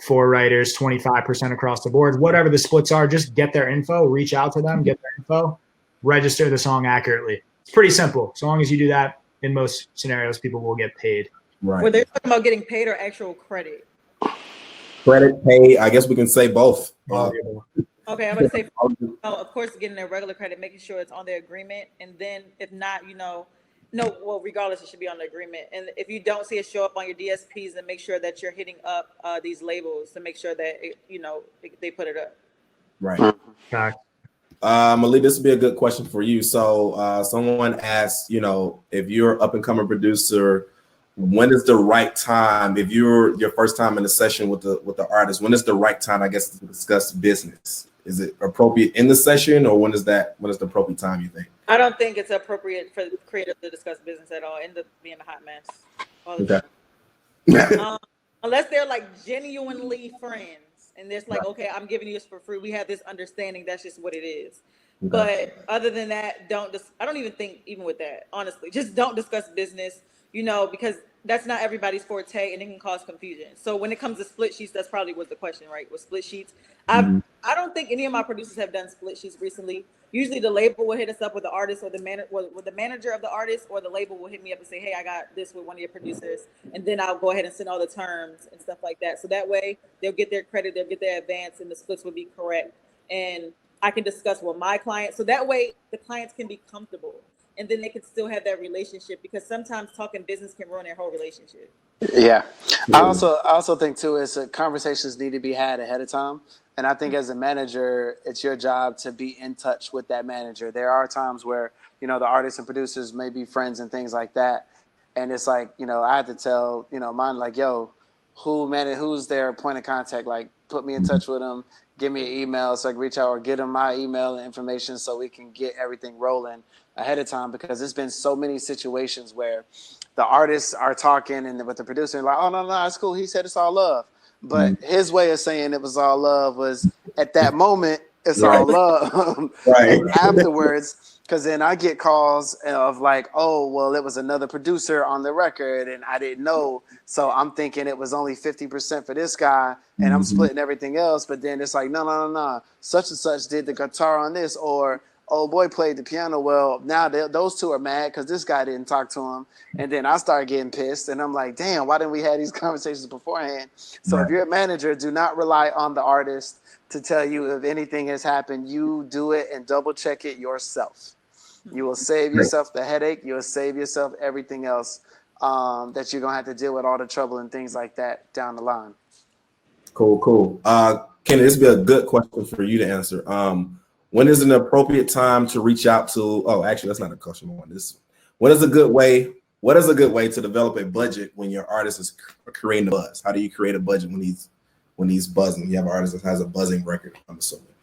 4 writers, 25% across the board, whatever the splits are, just get their info, reach out to them, get their info, register the song accurately. It's pretty simple. So long as you do that, in most scenarios, people will get paid. Right. Were they talking about getting paid or actual credit? Credit, pay, I guess we can say both. Okay, I'm going to say, of course, getting their regular credit, making sure it's on their agreement. And then if not, regardless, it should be on the agreement. And if you don't see it show up on your DSPs, then make sure that you're hitting up these labels to make sure that, they put it up. Right. Malita, this would be a good question for you. So someone asked, if you're up and coming producer, when is the right time? If you're your first time in a session with the artist, when is the right time, I guess, to discuss business? Is it appropriate in the session, or when is the appropriate time, you think? I don't think it's appropriate for the creative to discuss business at all. End up being a hot mess all the time. Unless they're like genuinely friends and there's like, okay, I'm giving you this for free. We have this understanding. That's just what it is. Okay. But other than that, I don't even think even with that, honestly, just don't discuss business, because that's not everybody's forte and it can cause confusion. So when it comes to split sheets, that's probably was the question, right? With split sheets, I don't think any of my producers have done split sheets recently. Usually the label will hit us up with the artist or with the manager of the artist, or the label will hit me up and say, hey, I got this with one of your producers. And then I'll go ahead and send all the terms and stuff like that. So that way they'll get their credit, they'll get their advance, and the splits will be correct. And I can discuss with my client. So that way the clients can be comfortable and then they can still have that relationship, because sometimes talking business can ruin their whole relationship. Yeah. I also think too is conversations need to be had ahead of time. And I think as a manager, it's your job to be in touch with that manager. There are times where, the artists and producers may be friends and things like that. And it's like, I had to tell, mine, like, yo, who's their point of contact? Like, put me in touch with them, give me an email so I can reach out, or get them my email and information so we can get everything rolling ahead of time. Because there's been so many situations where the artists are talking and with the producer, and like, oh, no, it's cool. He said it's all love. But his way of saying it was all love was at that moment, it's all love. Right. And afterwards, because then I get calls of like, oh, well, it was another producer on the record and I didn't know. So I'm thinking it was only 50% for this guy and I'm splitting everything else. But then it's like, no. Such and such did the guitar on this, or old boy played the piano. Well, now those two are mad because this guy didn't talk to him. And then I start getting pissed and I'm like, damn, why didn't we have these conversations beforehand? So if you're a manager, do not rely on the artist to tell you if anything has happened. You do it and double check it yourself. You will save yourself the headache. You will save yourself everything else that you're going to have to deal with, all the trouble and things like that down the line. Cool. Kenny, this would be a good question for you to answer. When is an appropriate time to reach out to? Actually, that's not a question on this. What is a good way to develop a budget when your artist is creating a buzz? How do you create a budget when he's buzzing? You have an artist that has a buzzing record, I'm assuming.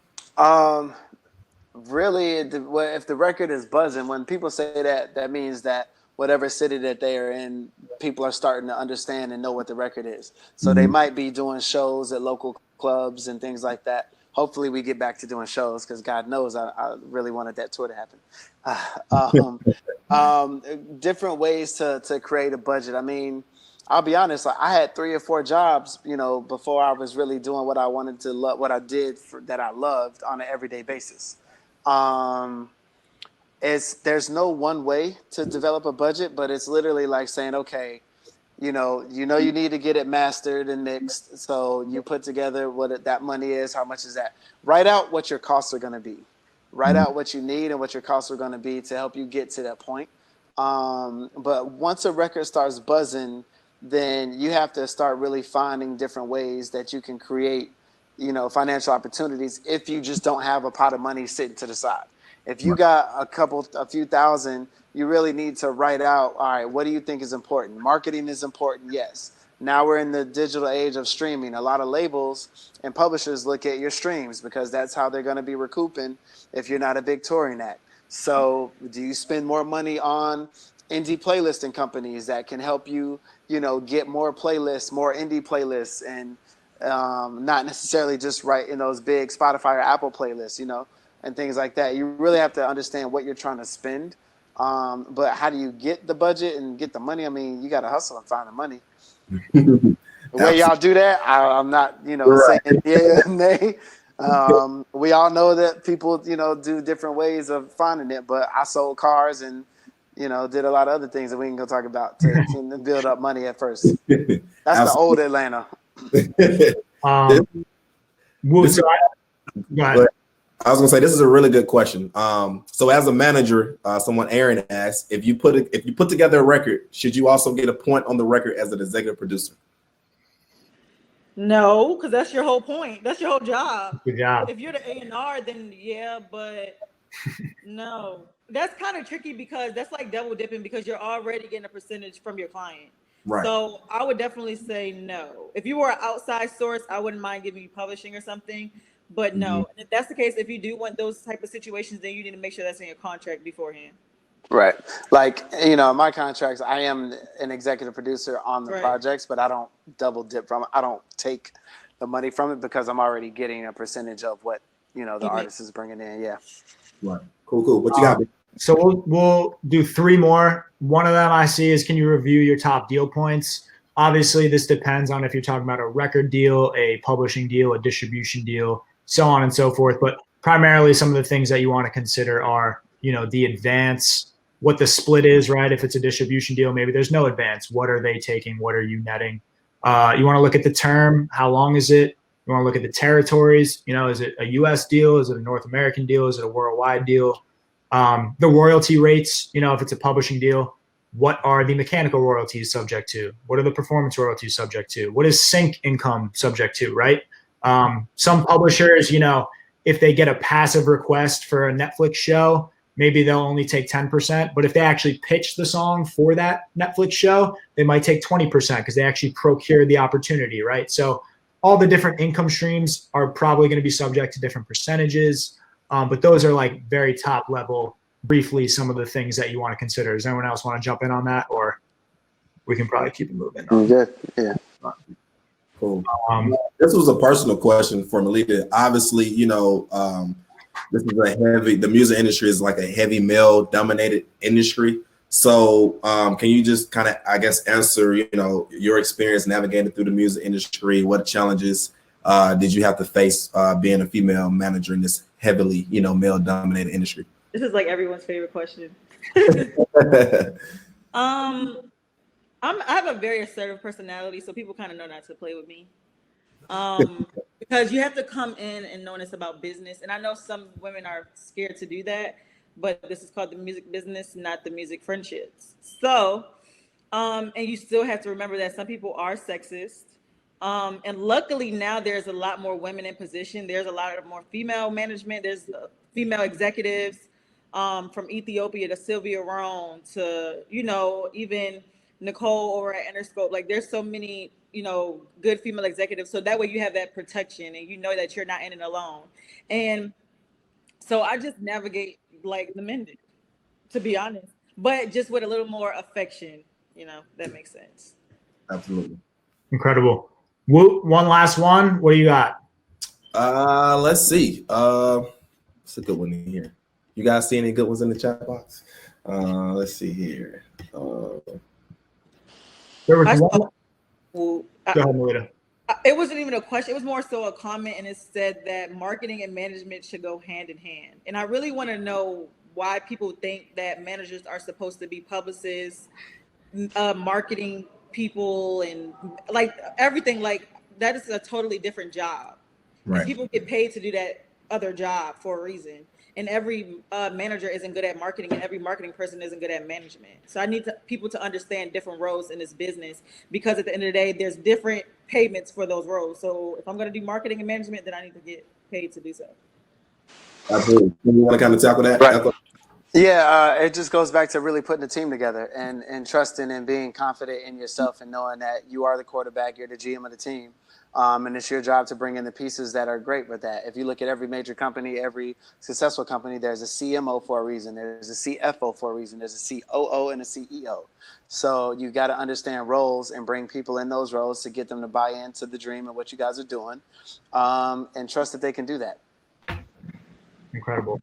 Really, if the record is buzzing, when people say that means that whatever city that they are in, people are starting to understand and know what the record is. So they might be doing shows at local clubs and things like that. Hopefully we get back to doing shows, because God knows I really wanted that tour to happen. Different ways to create a budget. I mean, I'll be honest, I had 3 or 4 jobs, before I was really doing what I wanted to love, what I did that I loved on an everyday basis. There's no one way to develop a budget, but it's literally like saying, okay, you need to get it mastered and mixed. So you put together what that money is. How much is that? Write out what your costs are going to be. Write out what you need and what your costs are going to be to help you get to that point. But once a record starts buzzing, then you have to start really finding different ways that you can create, financial opportunities if you just don't have a pot of money sitting to the side. If you got a few thousand, you really need to write out, all right, what do you think is important? Marketing is important, yes. Now we're in the digital age of streaming. A lot of labels and publishers look at your streams because that's how they're going to be recouping if you're not a big touring act. So do you spend more money on indie playlisting companies that can help you, get more playlists, more indie playlists, and not necessarily just write in those big Spotify or Apple playlists, and things like that. You really have to understand what you're trying to spend. But how do you get the budget and get the money? I mean, you got to hustle and find the money. The way y'all do that, I'm not, saying yeah and nay. We all know that people, do different ways of finding it. But I sold cars and, did a lot of other things that we can go talk about to build up money at first. That's the old Atlanta. Go ahead. I was gonna say this is a really good question. So as a manager, someone Aaron asked, if you put together a record, should you also get a point on the record as an executive producer? No, because that's your whole point. That's your whole job. Good job. If you're the A&R, then yeah, but no. That's kind of tricky because that's like double dipping because you're already getting a percentage from your client. Right. So I would definitely say no. If you were an outside source, I wouldn't mind giving you publishing or something. But no, if that's the case, if you do want those type of situations, then you need to make sure that's in your contract beforehand. Right. Like, you know, my contracts, I am an executive producer on the Right. projects, but I don't double dip from it. I don't take the money from it because I'm already getting a percentage of what, you know, the artist is bringing in. Yeah. Right. Cool. What you got? So we'll do 3 more. One of them I see is, can you review your top deal points? Obviously, this depends on if you're talking about a record deal, a publishing deal, a distribution deal, so on and so forth. But primarily, some of the things that you want to consider are, you know, the advance, what the split is, right? If it's a distribution deal, maybe there's no advance. What are they taking? What are you netting? You want to look at the term. How long is it? You want to look at the territories. You know, is it a U.S. deal? Is it a North American deal? Is it a worldwide deal? The royalty rates, you know, if it's a publishing deal, what are the mechanical royalties subject to? What are the performance royalties subject to? What is sync income subject to, right? Some publishers, you know, if they get a passive request for a Netflix show, maybe they'll only take 10%. But if they actually pitch the song for that Netflix show, they might take 20% because they actually procure the opportunity, right? So all the different income streams are probably going to be subject to different percentages. But those are like very top level, briefly, some of the things that you want to consider. Does anyone else want to jump in on that, or we can probably keep it moving? Good. Yeah. Cool. This was a personal question for Malita. Obviously, you know, this is the music industry is like a heavy male dominated industry. So can you just kind of, I guess, answer, you know, your experience navigating through the music industry? What challenges did you have to face being a female manager in this heavily, you know, male dominated industry? This is like everyone's favorite question. I have a very assertive personality, so people kind of know not to play with me. Because you have to come in and know it's about business. And I know some women are scared to do that, but this is called the music business, not the music friendships. So, and you still have to remember that some people are sexist. And luckily now there's a lot more women in position. There's a lot of more female management. There's female executives, from Ethiopia to Sylvia Rohn to, you know, even Nicole over at Interscope. Like there's so many, you know, good female executives. So that way you have that protection and you know that you're not in it alone. And so I just navigate like the men do, to be honest, but just with a little more affection, you know, that makes sense. Absolutely. Incredible. One last one. What do you got? Let's see. It's a good one in here. You guys see any good ones in the chat box? Let's see here. There was Well, Go ahead, Malita. It wasn't even a question. It was more so a comment, and it said that marketing and management should go hand in hand. And I really want to know why people think that managers are supposed to be publicists, marketing people, and like everything. Like that is a totally different job. Right. And people get paid to do that other job for a reason. And every manager isn't good at marketing, and every marketing person isn't good at management. So I need people to understand different roles in this business, because at the end of the day, there's different payments for those roles. So if I'm going to do marketing and management, then I need to get paid to do so. Absolutely. You want to kind of tackle that? Right. Yeah, it just goes back to really putting a team together and trusting and being confident in yourself and knowing that you are the quarterback, you're the GM of the team. And it's your job to bring in the pieces that are great with that. If you look at every major company, every successful company, there's a CMO for a reason. There's a CFO for a reason. There's a COO and a CEO. So you got to understand roles and bring people in those roles to get them to buy into the dream and what you guys are doing, and trust that they can do that. Incredible.